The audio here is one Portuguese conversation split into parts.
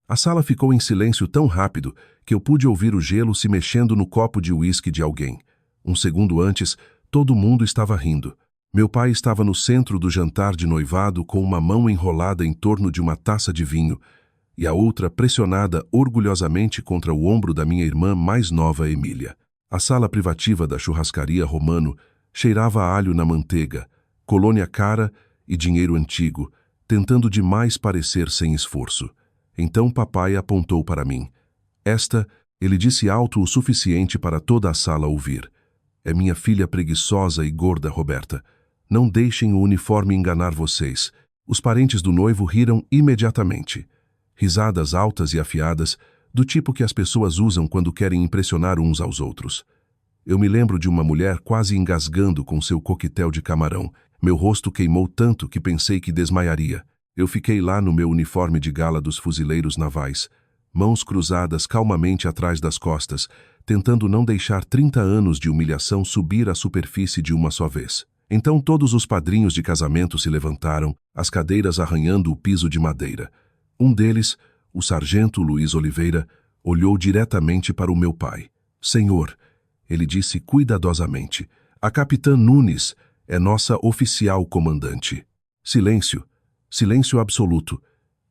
A sala ficou em silêncio tão rápido que eu pude ouvir o gelo se mexendo no copo de uísque de alguém. Um segundo antes, todo mundo estava rindo. Meu pai estava no centro do jantar de noivado com uma mão enrolada em torno de uma taça de vinho e a outra pressionada orgulhosamente contra o ombro da minha irmã mais nova, Emília. A sala privativa da churrascaria Romano cheirava a alho na manteiga, colônia cara e dinheiro antigo, tentando demais parecer sem esforço. Então papai apontou para mim. Esta, ele disse alto o suficiente para toda a sala ouvir. É minha filha preguiçosa e gorda, Roberta. Não deixem o uniforme enganar vocês. Os parentes do noivo riram imediatamente. Risadas altas e afiadas, do tipo que as pessoas usam quando querem impressionar uns aos outros. Eu me lembro de uma mulher quase engasgando com seu coquetel de camarão. Meu rosto queimou tanto que pensei que desmaiaria. Eu fiquei lá no meu uniforme de gala dos fuzileiros navais, mãos cruzadas calmamente atrás das costas, tentando não deixar 30 anos de humilhação subir à superfície de uma só vez. Então todos os padrinhos de casamento se levantaram, as cadeiras arranhando o piso de madeira. Um deles, o sargento Luiz Oliveira, olhou diretamente para o meu pai. Senhor, ele disse cuidadosamente, a capitã Nunes é nossa oficial comandante. Silêncio. Silêncio absoluto.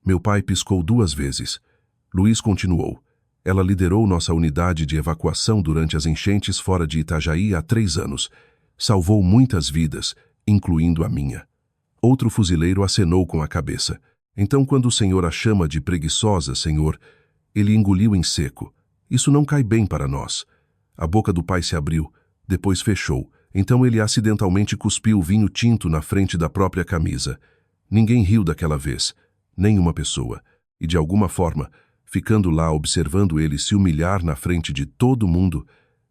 Meu pai piscou 2 vezes. Luiz continuou. Ela liderou nossa unidade de evacuação durante as enchentes fora de Itajaí há 3 anos. Salvou muitas vidas, incluindo a minha. Outro fuzileiro acenou com a cabeça. Então, quando o senhor a chama de preguiçosa, senhor, ele engoliu em seco. Isso não cai bem para nós. A boca do pai se abriu, depois fechou. Então ele acidentalmente cuspiu vinho tinto na frente da própria camisa. Ninguém riu daquela vez, nem uma pessoa. E de alguma forma, ficando lá observando ele se humilhar na frente de todo mundo,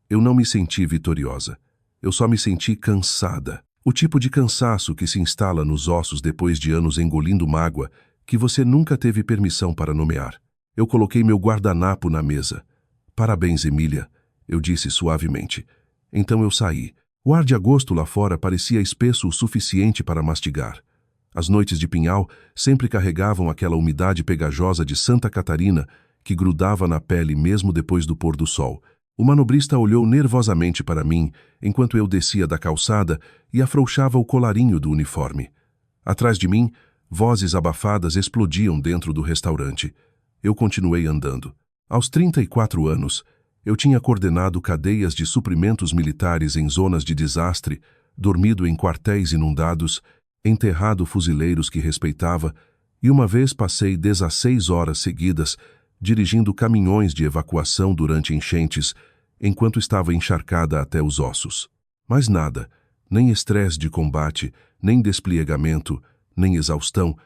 eu não me senti vitoriosa. Eu só me senti cansada. O tipo de cansaço que se instala nos ossos depois de anos engolindo mágoa que você nunca teve permissão para nomear. Eu coloquei meu guardanapo na mesa. Parabéns, Emília, eu disse suavemente. Então eu saí. O ar de agosto lá fora parecia espesso o suficiente para mastigar. As noites de Pinhal sempre carregavam aquela umidade pegajosa de Santa Catarina que grudava na pele mesmo depois do pôr do sol. O manobrista olhou nervosamente para mim enquanto eu descia da calçada e afrouxava o colarinho do uniforme. Atrás de mim, vozes abafadas explodiam dentro do restaurante. Eu continuei andando. Aos 34 anos, eu tinha coordenado cadeias de suprimentos militares em zonas de desastre, dormido em quartéis inundados, enterrado fuzileiros que respeitava, e uma vez passei 16 horas seguidas dirigindo caminhões de evacuação durante enchentes, enquanto estava encharcada até os ossos. Mas nada, nem estresse de combate, nem despliegamento, nem exaustão,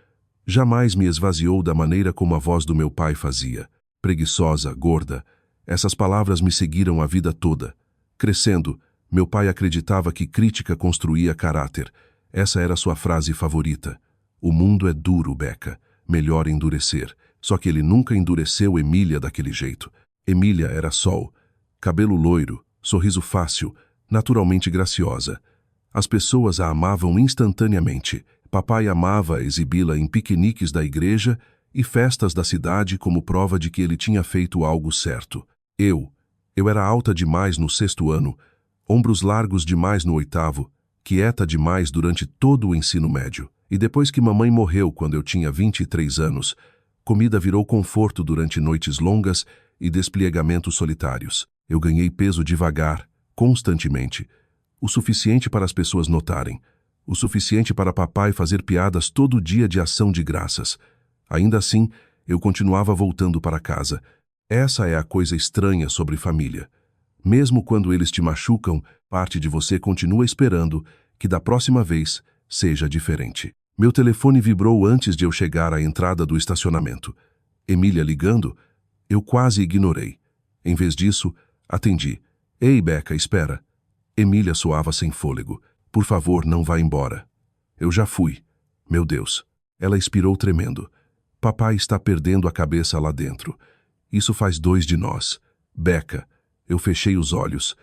jamais me esvaziou da maneira como a voz do meu pai fazia. Preguiçosa, gorda, essas palavras me seguiram a vida toda. Crescendo, meu pai acreditava que crítica construía caráter. Essa era sua frase favorita. O mundo é duro, Beca. Melhor endurecer. Só que ele nunca endureceu Emília daquele jeito. Emília era sol. Cabelo loiro, sorriso fácil, naturalmente graciosa. As pessoas a amavam instantaneamente. Papai amava exibi-la em piqueniques da igreja e festas da cidade como prova de que ele tinha feito algo certo. Eu era alta demais no 6º ano, ombros largos demais no 8º, quieta demais durante todo o ensino médio. E depois que mamãe morreu quando eu tinha 23 anos, comida virou conforto durante noites longas e despliegamentos solitários. Eu ganhei peso devagar, constantemente, o suficiente para as pessoas notarem, o suficiente para papai fazer piadas todo dia de ação de graças. Ainda assim, eu continuava voltando para casa. Essa é a coisa estranha sobre família. Mesmo quando eles te machucam, parte de você continua esperando que da próxima vez seja diferente. Meu telefone vibrou antes de eu chegar à entrada do estacionamento. Emília ligando? Eu quase ignorei. Em vez disso, atendi. Ei, Beca, espera. Emília soava sem fôlego. Por favor, não vá embora. Eu já fui. Meu Deus. Ela expirou tremendo. Papai está perdendo a cabeça lá dentro. Isso faz 2 de nós. Beca. Eu fechei os olhos.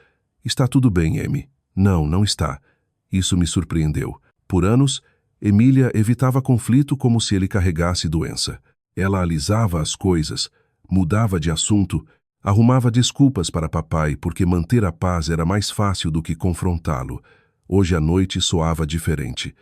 Está tudo bem, Amy. Não, não está. Isso me surpreendeu. Por anos, Emília evitava conflito como se ele carregasse doença. Ela alisava as coisas, mudava de assunto, arrumava desculpas para papai porque manter a paz era mais fácil do que confrontá-lo. Hoje à noite soava diferente.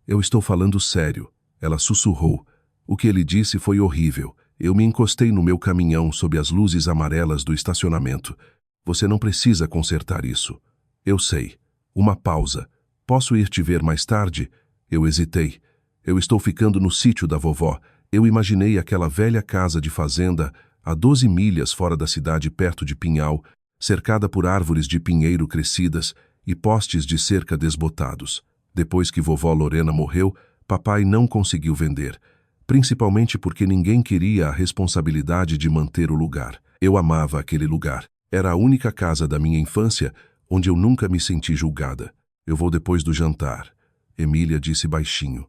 Eu estou falando sério, ela sussurrou. O que ele disse foi horrível. Eu me encostei no meu caminhão sob as luzes amarelas do estacionamento. Você não precisa consertar isso. Eu sei. Uma pausa. Posso ir te ver mais tarde? Eu hesitei. Eu estou ficando no sítio da vovó. Eu imaginei aquela velha casa de fazenda a 12 milhas fora da cidade, perto de Pinhal, cercada por árvores de pinheiro crescidas e postes de cerca desbotados. Depois que vovó Lorena morreu, papai não conseguiu vender, principalmente porque ninguém queria a responsabilidade de manter o lugar. Eu amava aquele lugar. Era a única casa da minha infância onde eu nunca me senti julgada. Eu vou depois do jantar, Emília disse baixinho.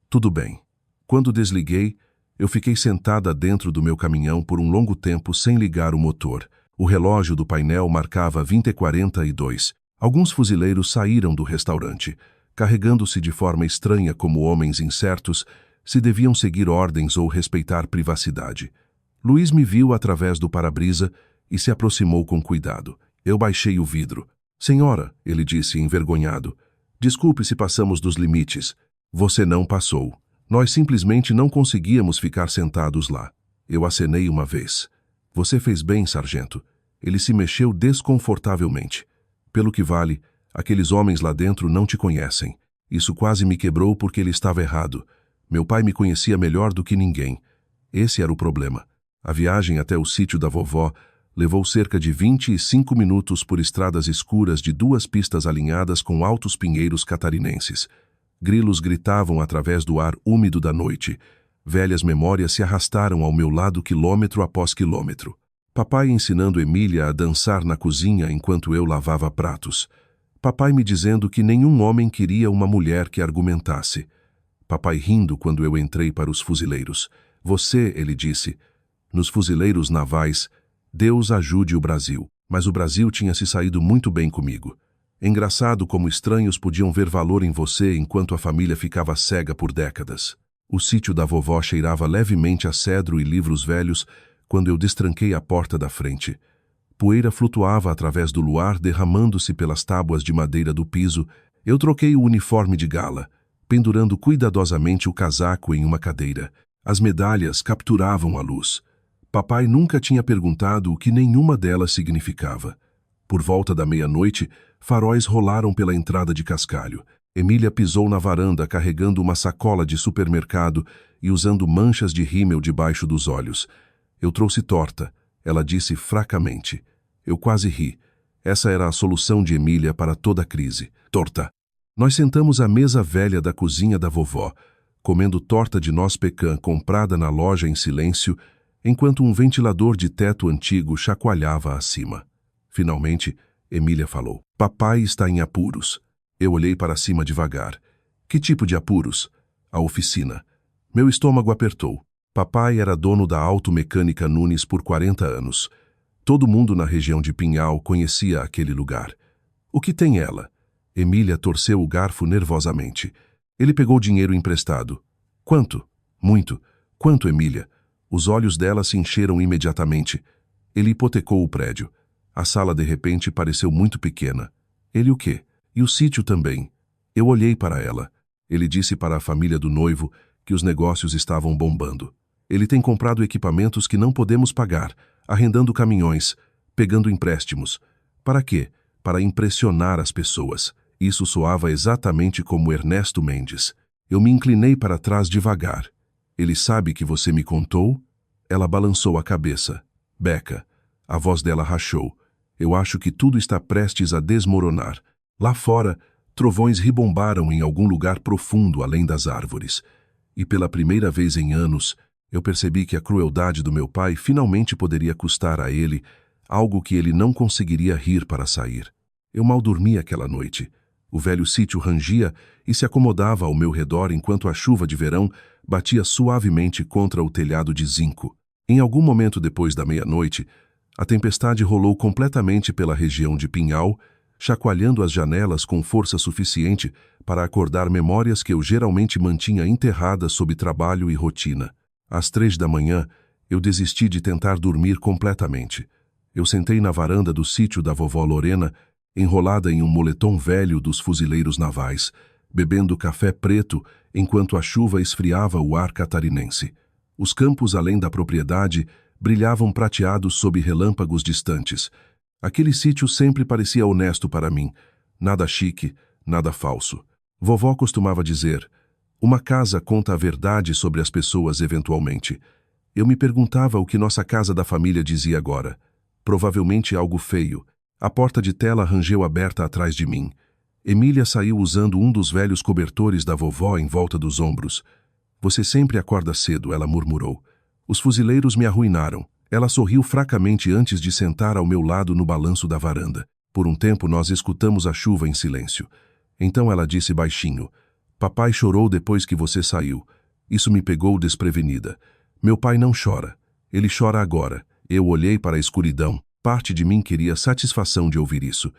Tudo bem. Quando desliguei, eu fiquei sentada dentro do meu caminhão por um longo tempo sem ligar o motor. O relógio do painel marcava 20h42. Alguns fuzileiros saíram do restaurante, carregando-se de forma estranha como homens incertos, se deviam seguir ordens ou respeitar privacidade. Luiz me viu através do para-brisa e se aproximou com cuidado. Eu baixei o vidro. Senhora, ele disse envergonhado, desculpe se passamos dos limites. Você não passou. Nós simplesmente não conseguíamos ficar sentados lá. Eu acenei uma vez. Você fez bem, sargento. Ele se mexeu desconfortavelmente. Pelo que vale, aqueles homens lá dentro não te conhecem. Isso quase me quebrou porque ele estava errado. Meu pai me conhecia melhor do que ninguém. Esse era o problema. A viagem até o sítio da vovó levou cerca de 25 minutos por estradas escuras de 2 pistas alinhadas com altos pinheiros catarinenses. Grilos gritavam através do ar úmido da noite. Velhas memórias se arrastaram ao meu lado quilômetro após quilômetro. Papai ensinando Emília a dançar na cozinha enquanto eu lavava pratos. Papai me dizendo que nenhum homem queria uma mulher que argumentasse. Papai rindo quando eu entrei para os fuzileiros. Você, ele disse, nos fuzileiros navais, Deus ajude o Brasil. Mas o Brasil tinha se saído muito bem comigo. Engraçado como estranhos podiam ver valor em você enquanto a família ficava cega por décadas. O sítio da vovó cheirava levemente a cedro e livros velhos quando eu destranquei a porta da frente. Poeira flutuava através do luar, derramando-se pelas tábuas de madeira do piso. Eu troquei o uniforme de gala, pendurando cuidadosamente o casaco em uma cadeira. As medalhas capturavam a luz. Papai nunca tinha perguntado o que nenhuma delas significava. Por volta da meia-noite, faróis rolaram pela entrada de Cascalho. Emília pisou na varanda carregando uma sacola de supermercado e usando manchas de rímel debaixo dos olhos. Eu trouxe torta, ela disse fracamente. Eu quase ri. Essa era a solução de Emília para toda a crise. Torta. Nós sentamos à mesa velha da cozinha da vovó, comendo torta de noz pecan comprada na loja em silêncio, enquanto um ventilador de teto antigo chacoalhava acima. Finalmente, Emília falou. Papai está em apuros. Eu olhei para cima devagar. Que tipo de apuros? A oficina. Meu estômago apertou. Papai era dono da Automecânica Nunes por 40 anos. Todo mundo na região de Pinhal conhecia aquele lugar. O que tem ela? Emília torceu o garfo nervosamente. Ele pegou dinheiro emprestado. Quanto? Muito. Quanto, Emília? Os olhos dela se encheram imediatamente. Ele hipotecou o prédio. A sala de repente pareceu muito pequena. Ele o quê? E o sítio também. Eu olhei para ela. Ele disse para a família do noivo que os negócios estavam bombando. Ele tem comprado equipamentos que não podemos pagar, arrendando caminhões, pegando empréstimos. Para quê? Para impressionar as pessoas. Isso soava exatamente como Ernesto Mendes. Eu me inclinei para trás devagar. Ele sabe que você me contou? Ela balançou a cabeça. Beca. A voz dela rachou. Eu acho que tudo está prestes a desmoronar. Lá fora, trovões ribombaram em algum lugar profundo além das árvores. E pela primeira vez em anos, eu percebi que a crueldade do meu pai finalmente poderia custar a ele algo que ele não conseguiria rir para sair. Eu mal dormi aquela noite. O velho sítio rangia e se acomodava ao meu redor enquanto a chuva de verão batia suavemente contra o telhado de zinco. Em algum momento depois da meia-noite, a tempestade rolou completamente pela região de Pinhal, chacoalhando as janelas com força suficiente para acordar memórias que eu geralmente mantinha enterradas sob trabalho e rotina. Às 3 da manhã, eu desisti de tentar dormir completamente. Eu sentei na varanda do sítio da vovó Lorena, enrolada em um moletom velho dos fuzileiros navais, bebendo café preto enquanto a chuva esfriava o ar catarinense. Os campos além da propriedade brilhavam prateados sob relâmpagos distantes. Aquele sítio sempre parecia honesto para mim, nada chique, nada falso. Vovó costumava dizer: uma casa conta a verdade sobre as pessoas eventualmente. Eu me perguntava o que nossa casa da família dizia agora. Provavelmente algo feio. A porta de tela rangeu aberta atrás de mim. Emília saiu usando um dos velhos cobertores da vovó em volta dos ombros. Você sempre acorda cedo, ela murmurou. Os fuzileiros me arruinaram. Ela sorriu fracamente antes de sentar ao meu lado no balanço da varanda. Por um tempo nós escutamos a chuva em silêncio. Então ela disse baixinho: papai chorou depois que você saiu. Isso me pegou desprevenida. Meu pai não chora. Ele chora agora. Eu olhei para a escuridão. Parte de mim queria satisfação de ouvir isso.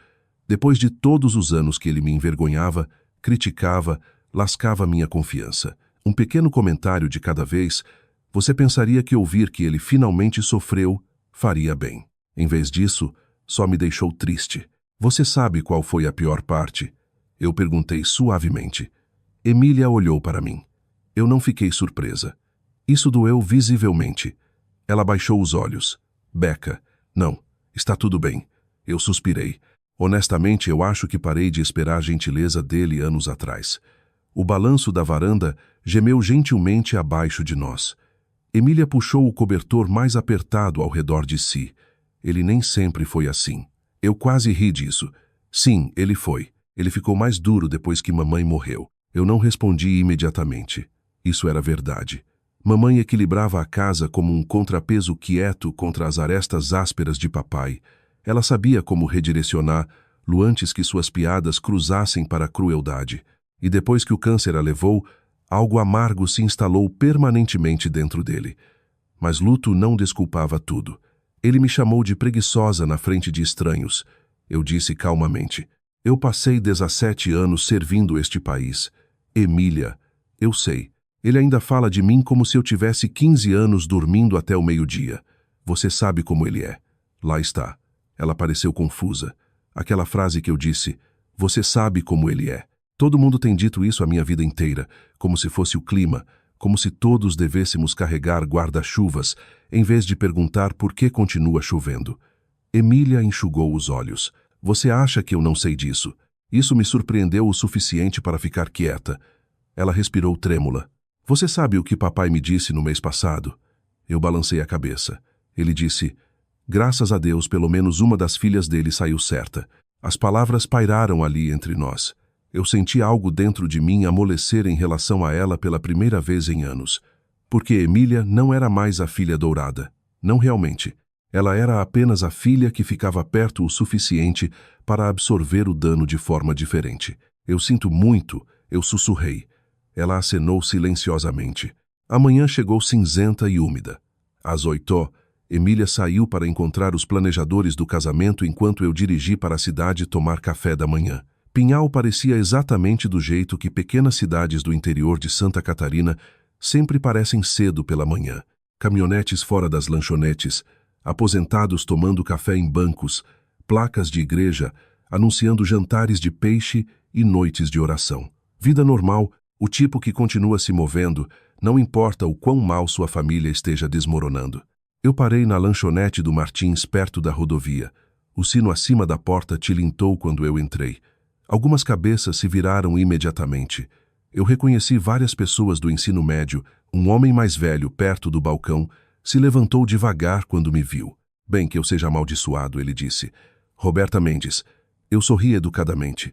Depois de todos os anos que ele me envergonhava, criticava, lascava minha confiança. Um pequeno comentário de cada vez, você pensaria que ouvir que ele finalmente sofreu faria bem. Em vez disso, só me deixou triste. Você sabe qual foi a pior parte? Eu perguntei suavemente. Emília olhou para mim. Eu não fiquei surpresa. Isso doeu visivelmente. Ela baixou os olhos. Becca, não, está tudo bem. Eu suspirei. Honestamente, eu acho que parei de esperar a gentileza dele anos atrás. O balanço da varanda gemeu gentilmente abaixo de nós. Emília puxou o cobertor mais apertado ao redor de si. Ele nem sempre foi assim. Eu quase ri disso. Sim, ele foi. Ele ficou mais duro depois que mamãe morreu. Eu não respondi imediatamente. Isso era verdade. Mamãe equilibrava a casa como um contrapeso quieto contra as arestas ásperas de papai. Ela sabia como redirecionar, antes que suas piadas cruzassem para a crueldade. E depois que o câncer a levou, algo amargo se instalou permanentemente dentro dele. Mas luto não desculpava tudo. Ele me chamou de preguiçosa na frente de estranhos. Eu disse calmamente: eu passei 17 anos servindo este país. Emília, eu sei. Ele ainda fala de mim como se eu tivesse 15 anos dormindo até o meio-dia. Você sabe como ele é. Lá está. Ela pareceu confusa. Aquela frase que eu disse: você sabe como ele é. Todo mundo tem dito isso a minha vida inteira, como se fosse o clima, como se todos devêssemos carregar guarda-chuvas, em vez de perguntar por que continua chovendo. Emília enxugou os olhos. Você acha que eu não sei disso? Isso me surpreendeu o suficiente para ficar quieta. Ela respirou trêmula. Você sabe o que papai me disse no mês passado? Eu balancei a cabeça. Ele disse: graças a Deus, pelo menos uma das filhas dele saiu certa. As palavras pairaram ali entre nós. Eu senti algo dentro de mim amolecer em relação a ela pela primeira vez em anos. Porque Emília não era mais a filha dourada. Não realmente. Ela era apenas a filha que ficava perto o suficiente para absorver o dano de forma diferente. Eu sinto muito, eu sussurrei. Ela acenou silenciosamente. A manhã chegou cinzenta e úmida. Às 8, Emília saiu para encontrar os planejadores do casamento enquanto eu dirigi para a cidade tomar café da manhã. Pinhal parecia exatamente do jeito que pequenas cidades do interior de Santa Catarina sempre parecem cedo pela manhã. Caminhonetes fora das lanchonetes, aposentados tomando café em bancos, placas de igreja anunciando jantares de peixe e noites de oração. Vida normal, o tipo que continua se movendo, não importa o quão mal sua família esteja desmoronando. Eu parei na lanchonete do Martins perto da rodovia. O sino acima da porta tilintou quando eu entrei. Algumas cabeças se viraram imediatamente. Eu reconheci várias pessoas do ensino médio. Um homem mais velho, perto do balcão, se levantou devagar quando me viu. Bem que eu seja amaldiçoado, ele disse. Roberta Mendes. Eu sorri educadamente.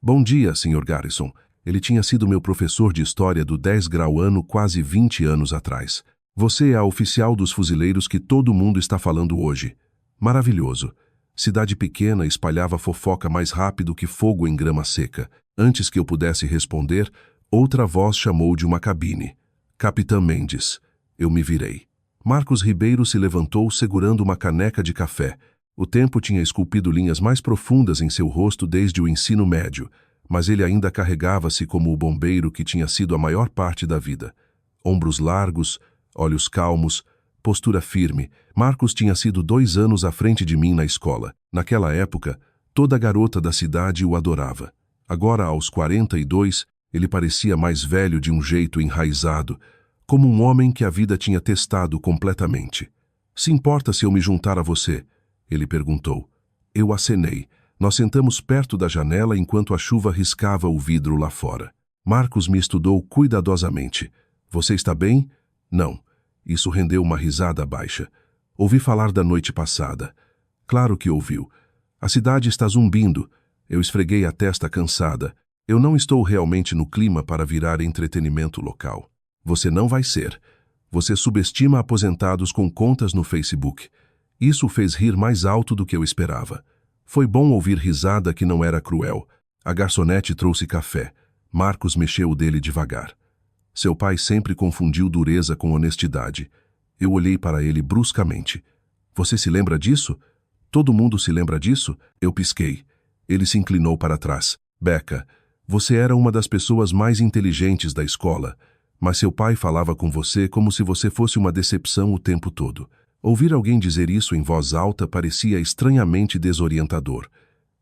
Bom dia, Sr. Garrison. Ele tinha sido meu professor de história do 10 grau ano quase 20 anos atrás. Você é a oficial dos fuzileiros que todo mundo está falando hoje. Maravilhoso. Cidade pequena espalhava fofoca mais rápido que fogo em grama seca. Antes que eu pudesse responder, outra voz chamou de uma cabine. Capitã Mendes. Eu me virei. Marcos Ribeiro se levantou segurando uma caneca de café. O tempo tinha esculpido linhas mais profundas em seu rosto desde o ensino médio, mas ele ainda carregava-se como o bombeiro que tinha sido a maior parte da vida. Ombros largos, olhos calmos, postura firme. Marcos tinha sido 2 anos à frente de mim na escola. Naquela época, toda garota da cidade o adorava. Agora, aos 42, ele parecia mais velho de um jeito enraizado, como um homem que a vida tinha testado completamente. "Se importa se eu me juntar a você?" ele perguntou. Eu acenei. Nós sentamos perto da janela enquanto a chuva riscava o vidro lá fora. Marcos me estudou cuidadosamente. "Você está bem?" "Não." Isso rendeu uma risada baixa. "Ouvi falar da noite passada." "Claro que ouviu. A cidade está zumbindo." Eu esfreguei a testa cansada. "Eu não estou realmente no clima para virar entretenimento local." "Você não vai ser. Você subestima aposentados com contas no Facebook." Isso o fez rir mais alto do que eu esperava. Foi bom ouvir risada que não era cruel. A garçonete trouxe café. Marcos mexeu o dele devagar. Seu pai sempre confundiu dureza com honestidade. Eu olhei para ele bruscamente. "Você se lembra disso?" "Todo mundo se lembra disso?" Eu pisquei. Ele se inclinou para trás. "Becca, você era uma das pessoas mais inteligentes da escola, mas seu pai falava com você como se você fosse uma decepção o tempo todo." Ouvir alguém dizer isso em voz alta parecia estranhamente desorientador.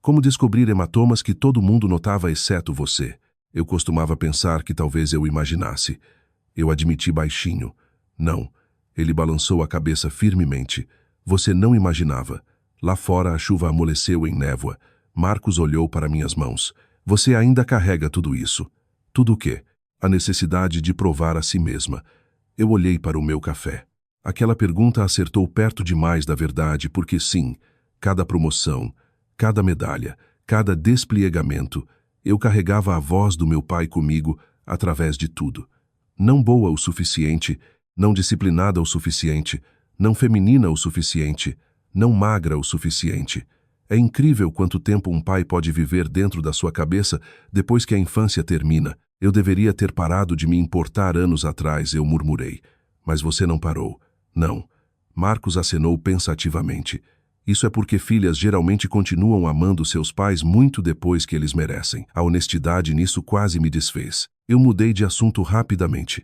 Como descobrir hematomas que todo mundo notava exceto você. Eu costumava pensar que talvez eu imaginasse. Eu admiti baixinho. "Não." Ele balançou a cabeça firmemente. "Você não imaginava." Lá fora a chuva amoleceu em névoa. Marcos olhou para minhas mãos. "Você ainda carrega tudo isso." "Tudo o quê?" "A necessidade de provar a si mesma." Eu olhei para o meu café. Aquela pergunta acertou perto demais da verdade, porque sim, cada promoção, cada medalha, cada despliegamento, eu carregava a voz do meu pai comigo através de tudo. Não boa o suficiente, não disciplinada o suficiente, não feminina o suficiente, não magra o suficiente. É incrível quanto tempo um pai pode viver dentro da sua cabeça depois que a infância termina. "Eu deveria ter parado de me importar anos atrás", eu murmurei. "Mas você não parou." "Não." Marcos acenou pensativamente. "Isso é porque filhas geralmente continuam amando seus pais muito depois que eles merecem." A honestidade nisso quase me desfez. Eu mudei de assunto rapidamente.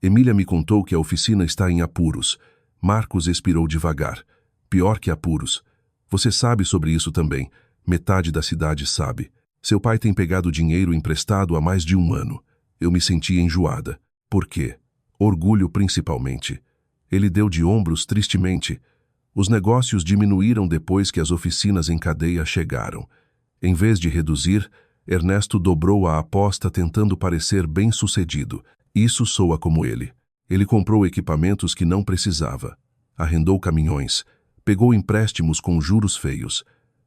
"Emília me contou que a oficina está em apuros." Marcos expirou devagar. "Pior que apuros. Você sabe sobre isso também. Metade da cidade sabe. Seu pai tem pegado dinheiro emprestado há mais de 1 ano." Eu me senti enjoada. "Por quê?" "Orgulho, principalmente." Ele deu de ombros tristemente. "Os negócios diminuíram depois que as oficinas em cadeia chegaram. Em vez de reduzir, Ernesto dobrou a aposta tentando parecer bem-sucedido. Isso soa como ele. Ele comprou equipamentos que não precisava. Arrendou caminhões. Pegou empréstimos com juros feios."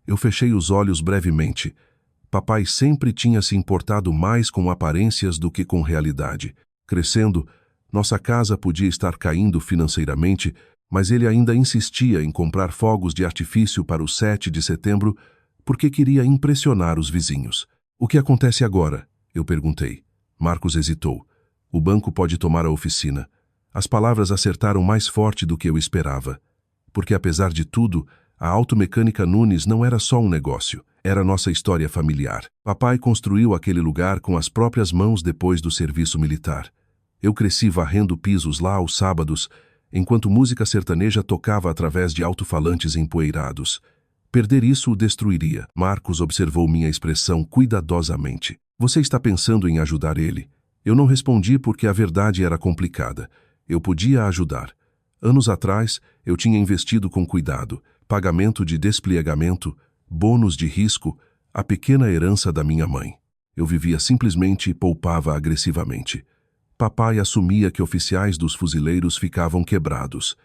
Eu fechei os olhos brevemente. Papai sempre tinha se importado mais com aparências do que com realidade. Crescendo, nossa casa podia estar caindo financeiramente, mas ele ainda insistia em comprar fogos de artifício para o 7 de setembro porque queria impressionar os vizinhos. "O que acontece agora?" eu perguntei. Marcos hesitou. "O banco pode tomar a oficina." As palavras acertaram mais forte do que eu esperava. Porque, apesar de tudo, a Automecânica Nunes não era só um negócio, era nossa história familiar. Papai construiu aquele lugar com as próprias mãos depois do serviço militar. Eu cresci varrendo pisos lá aos sábados, enquanto música sertaneja tocava através de alto-falantes empoeirados. Perder isso o destruiria. Marcos observou minha expressão cuidadosamente. "Você está pensando em ajudar ele?" Eu não respondi porque a verdade era complicada. Eu podia ajudar. Anos atrás, eu tinha investido com cuidado, pagamento de despliegamento, bônus de risco, a pequena herança da minha mãe. Eu vivia simplesmente e poupava agressivamente. Papai assumia que oficiais dos fuzileiros ficavam quebrados.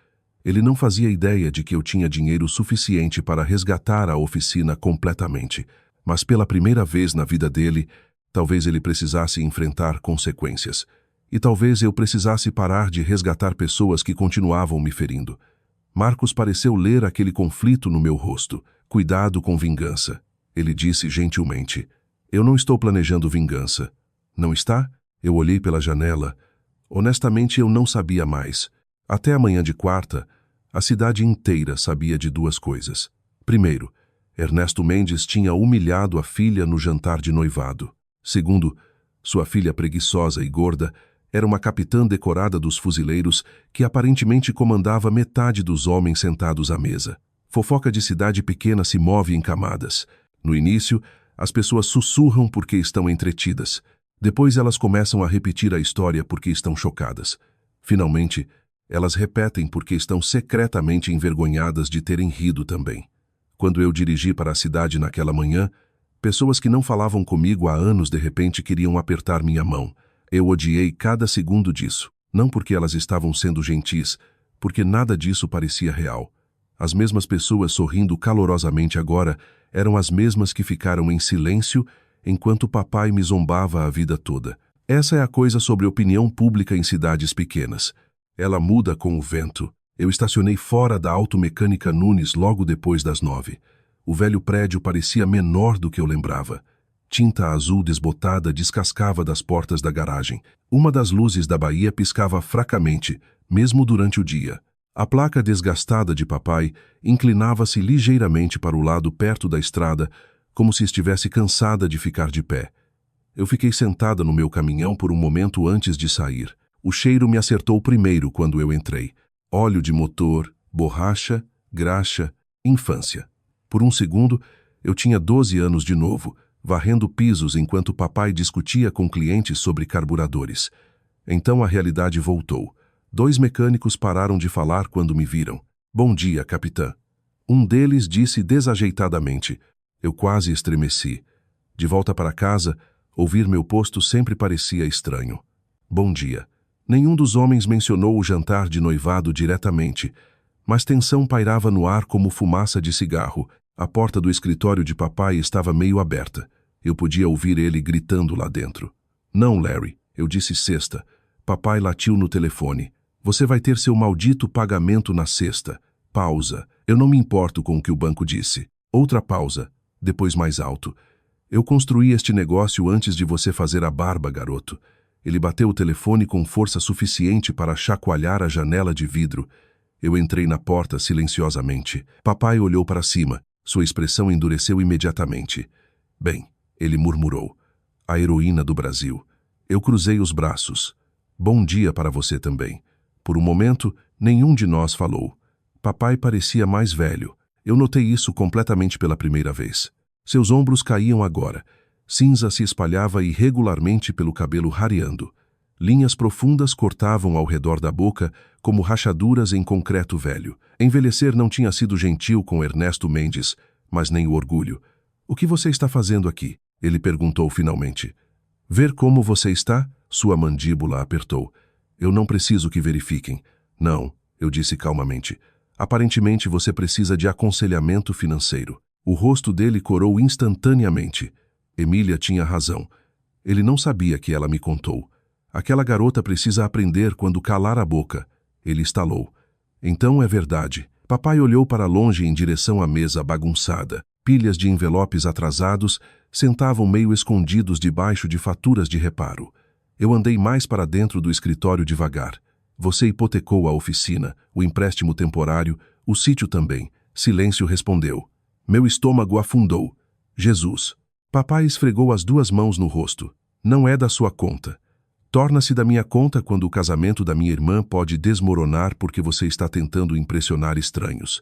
Ele não fazia ideia de que eu tinha dinheiro suficiente para resgatar a oficina completamente. Mas pela primeira vez na vida dele, talvez ele precisasse enfrentar consequências. E talvez eu precisasse parar de resgatar pessoas que continuavam me ferindo. Marcos pareceu ler aquele conflito no meu rosto. "Cuidado com vingança." Ele disse gentilmente. "Eu não estou planejando vingança." "Não está?" Eu olhei pela janela. Honestamente, eu não sabia mais. Até a manhã de quarta, a cidade inteira sabia de 2 coisas. Primeiro, Ernesto Mendes tinha humilhado a filha no jantar de noivado. Segundo, sua filha preguiçosa e gorda Era uma capitã decorada dos fuzileiros que aparentemente comandava metade dos homens sentados à mesa. Fofoca de cidade pequena se move em camadas. No início, as pessoas sussurram porque estão entretidas. Depois elas começam a repetir a história porque estão chocadas. Finalmente, elas repetem porque estão secretamente envergonhadas de terem rido também. Quando eu dirigi para a cidade naquela manhã, pessoas que não falavam comigo há anos de repente queriam apertar minha mão. Eu odiei cada segundo disso. Não porque elas estavam sendo gentis, porque nada disso parecia real. As mesmas pessoas sorrindo calorosamente agora eram as mesmas que ficaram em silêncio enquanto papai me zombava a vida toda. Essa é a coisa sobre opinião pública em cidades pequenas. Ela muda com o vento. Eu estacionei fora da Automecânica Nunes logo depois das 9. O velho prédio parecia menor do que eu lembrava. Tinta azul desbotada descascava das portas da garagem. Uma das luzes da Bahia piscava fracamente, mesmo durante o dia. A placa desgastada de papai inclinava-se ligeiramente para o lado perto da estrada, como se estivesse cansada de ficar de pé. Eu fiquei sentada no meu caminhão por um momento antes de sair. O cheiro me acertou primeiro quando eu entrei. Óleo de motor, borracha, graxa, infância. Por um segundo, eu tinha 12 anos de novo, varrendo pisos enquanto papai discutia com clientes sobre carburadores. Então a realidade voltou. 2 mecânicos pararam de falar quando me viram. "Bom dia, capitã." Um deles disse desajeitadamente. Eu quase estremeci. De volta para casa, ouvir meu posto sempre parecia estranho. "Bom dia." Nenhum dos homens mencionou o jantar de noivado diretamente, mas tensão pairava no ar como fumaça de cigarro. A porta do escritório de papai estava meio aberta. Eu podia ouvir ele gritando lá dentro. "Não, Larry," eu disse sexta. Papai latiu no telefone. "Você vai ter seu maldito pagamento na sexta." Pausa. Eu não me importo com o que o banco disse. Outra pausa. Depois mais alto. "Eu construí este negócio antes de você fazer a barba, garoto." Ele bateu o telefone com força suficiente para chacoalhar a janela de vidro. Eu entrei na porta silenciosamente. Papai olhou para cima. Sua expressão endureceu imediatamente. "Bem," ele murmurou. "A heroína do Brasil." Eu cruzei os braços. "Bom dia para você também." Por um momento, nenhum de nós falou. Papai parecia mais velho. Eu notei isso completamente pela primeira vez. Seus ombros caíam agora. Cinza se espalhava irregularmente pelo cabelo rareando. Linhas profundas cortavam ao redor da boca, como rachaduras em concreto velho. Envelhecer não tinha sido gentil com Ernesto Mendes, mas nem o orgulho. "O que você está fazendo aqui?" ele perguntou finalmente. "Ver como você está?" Sua mandíbula apertou. "Eu não preciso que verifiquem." "Não," eu disse calmamente. "Aparentemente você precisa de aconselhamento financeiro." O rosto dele corou instantaneamente. Emília tinha razão. Ele não sabia que ela me contou. "Aquela garota precisa aprender quando calar a boca." Ele estalou. "Então é verdade." Papai olhou para longe em direção à mesa bagunçada. Pilhas de envelopes atrasados sentavam meio escondidos debaixo de faturas de reparo. Eu andei mais para dentro do escritório devagar. "Você hipotecou a oficina, o empréstimo temporário, o sítio também." Silêncio respondeu. Meu estômago afundou. "Jesus." Papai esfregou as 2 mãos no rosto. "Não é da sua conta. Torna-se da minha conta quando o casamento da minha irmã pode desmoronar porque você está tentando impressionar estranhos."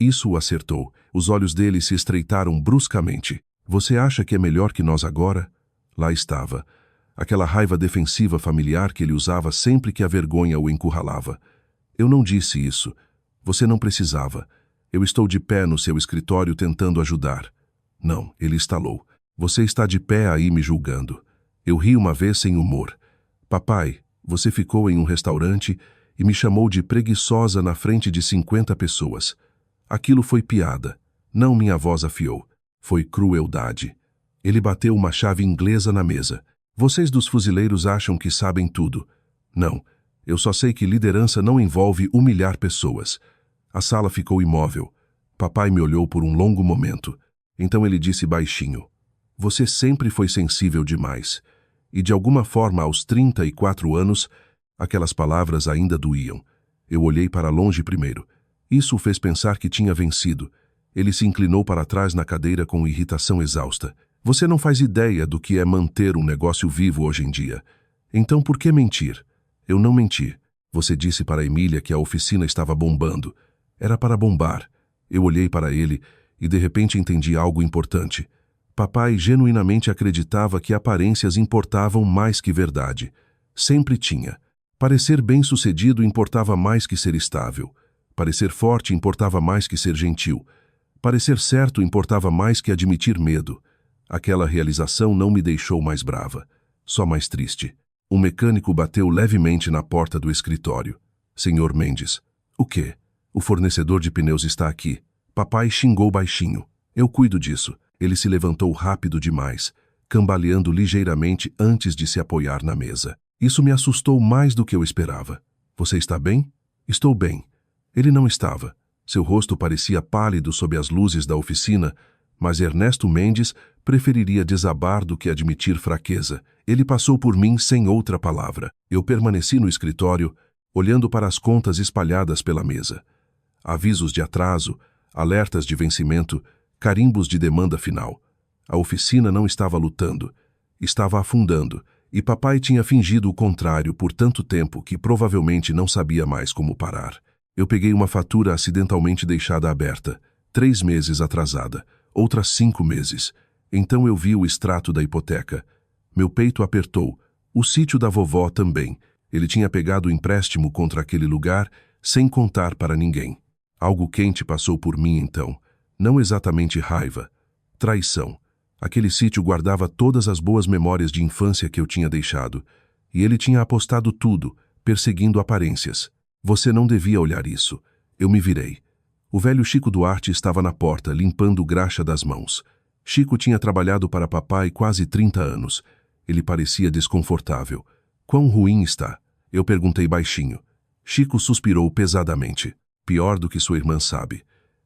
Isso o acertou. Os olhos dele se estreitaram bruscamente. "Você acha que é melhor que nós agora?" Lá estava. Aquela raiva defensiva familiar que ele usava sempre que a vergonha o encurralava. "Eu não disse isso. Você não precisava. Eu estou de pé no seu escritório tentando ajudar." "Não," ele estalou. "Você está de pé aí me julgando." Eu ri uma vez sem humor. "Papai, você ficou em um restaurante e me chamou de preguiçosa na frente de 50 pessoas. Aquilo foi piada." Não, minha voz afiou. Foi crueldade. Ele bateu uma chave inglesa na mesa. "Vocês dos fuzileiros acham que sabem tudo." "Não, eu só sei que liderança não envolve humilhar pessoas." A sala ficou imóvel. Papai me olhou por um longo momento. Então ele disse baixinho. "Você sempre foi sensível demais." E de alguma forma, aos 34 anos, aquelas palavras ainda doíam. Eu olhei para longe primeiro. Isso o fez pensar que tinha vencido. Ele se inclinou para trás na cadeira com irritação exausta. "Você não faz ideia do que é manter um negócio vivo hoje em dia." Então por que mentir? Eu não menti. Você disse para Emília que a oficina estava bombando. Era para bombar. Eu olhei para ele e de repente entendi algo importante. Papai genuinamente acreditava que aparências importavam mais que verdade. Sempre tinha. Parecer bem-sucedido importava mais que ser estável. Parecer forte importava mais que ser gentil. Parecer certo importava mais que admitir medo. Aquela realização não me deixou mais brava, só mais triste. Um mecânico bateu levemente na porta do escritório. Senhor Mendes. O quê? O fornecedor de pneus está aqui. Papai xingou baixinho. Eu cuido disso. Ele se levantou rápido demais, cambaleando ligeiramente antes de se apoiar na mesa. Isso me assustou mais do que eu esperava. Você está bem? Estou bem. Ele não estava. Seu rosto parecia pálido sob as luzes da oficina, mas Ernesto Mendes preferiria desabar do que admitir fraqueza. Ele passou por mim sem outra palavra. Eu permaneci no escritório, olhando para as contas espalhadas pela mesa. Avisos de atraso, alertas de vencimento, carimbos de demanda final. A oficina não estava lutando, estava afundando, e papai tinha fingido o contrário por tanto tempo que provavelmente não sabia mais como parar. Eu peguei uma fatura acidentalmente deixada aberta, 3 meses atrasada, outras 5 meses. Então eu vi o extrato da hipoteca. Meu peito apertou. O sítio da vovó também. Ele tinha pegado o empréstimo contra aquele lugar sem contar para ninguém. Algo quente passou por mim então. Não exatamente raiva. Traição. Aquele sítio guardava todas as boas memórias de infância que eu tinha deixado. E ele tinha apostado tudo, perseguindo aparências. Você não devia olhar isso. Eu me virei. O velho Chico Duarte estava na porta, limpando graxa das mãos. Chico tinha trabalhado para papai quase 30 anos. Ele parecia desconfortável. Quão ruim está? Eu perguntei baixinho. Chico suspirou pesadamente. Pior do que sua irmã sabe.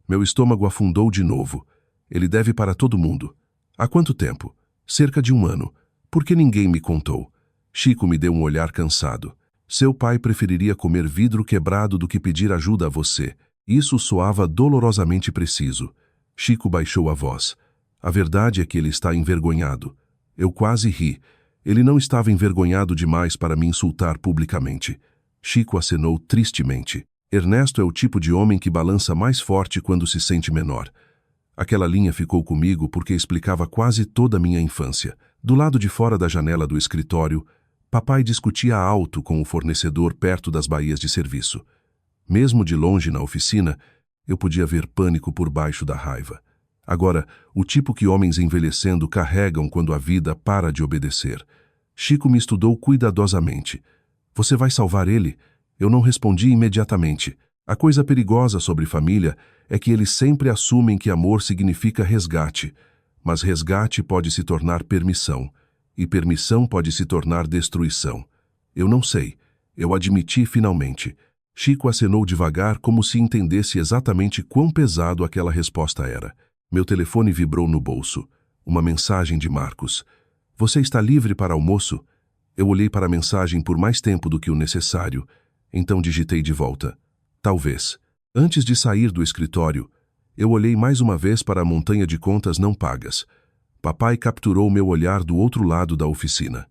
Meu estômago afundou de novo. Ele deve para todo mundo. Há quanto tempo? Cerca de 1 ano. Por que ninguém me contou? Chico me deu um olhar cansado. Seu pai preferiria comer vidro quebrado do que pedir ajuda a você. Isso soava dolorosamente preciso. Chico baixou a voz. A verdade é que ele está envergonhado. Eu quase ri. Ele não estava envergonhado demais para me insultar publicamente. Chico acenou tristemente. Ernesto é o tipo de homem que balança mais forte quando se sente menor. Aquela linha ficou comigo porque explicava quase toda a minha infância. Do lado de fora da janela do escritório, papai discutia alto com o fornecedor perto das baías de serviço. Mesmo de longe na oficina, eu podia ver pânico por baixo da raiva. Agora, o tipo que homens envelhecendo carregam quando a vida para de obedecer. Chico me estudou cuidadosamente. Você vai salvar ele? Eu não respondi imediatamente. A coisa perigosa sobre família é que eles sempre assumem que amor significa resgate, mas resgate pode se tornar permissão, e permissão pode se tornar destruição. Eu não sei. Eu admiti finalmente. Chico acenou devagar como se entendesse exatamente quão pesado aquela resposta era. Meu telefone vibrou no bolso. Uma mensagem de Marcos. Você está livre para almoço? Eu olhei para a mensagem por mais tempo do que o necessário. Então digitei de volta. Talvez. Antes de sair do escritório, eu olhei mais uma vez para a montanha de contas não pagas. Papai capturou meu olhar do outro lado da oficina.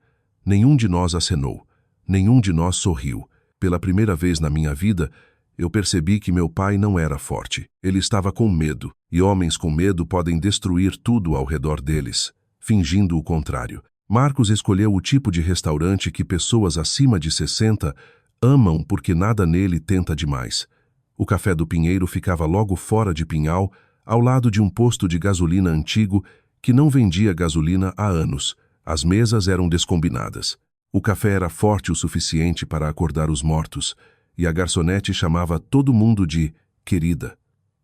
Nenhum de nós acenou. Nenhum de nós sorriu. Pela primeira vez na minha vida, eu percebi que meu pai não era forte. Ele estava com medo, e homens com medo podem destruir tudo ao redor deles, fingindo o contrário. Marcos escolheu o tipo de restaurante que pessoas acima de 60 amam porque nada nele tenta demais. O Café do Pinheiro ficava logo fora de Pinhal, ao lado de um posto de gasolina antigo que não vendia gasolina há anos. As mesas eram descombinadas. O café era forte o suficiente para acordar os mortos, e a garçonete chamava todo mundo de querida.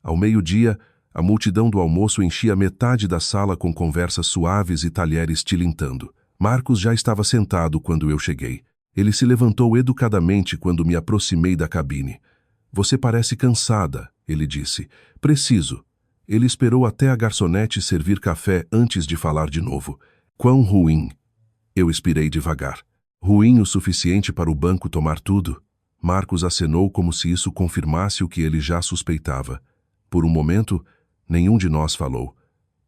Ao meio-dia, a multidão do almoço enchia metade da sala com conversas suaves e talheres tilintando. Marcos já estava sentado quando eu cheguei. Ele se levantou educadamente quando me aproximei da cabine. Você parece cansada, ele disse. Preciso. Ele esperou até a garçonete servir café antes de falar de novo. Quão ruim. Eu expirei devagar. Ruim o suficiente para o banco tomar tudo? Marcos acenou como se isso confirmasse o que ele já suspeitava. Por um momento, nenhum de nós falou.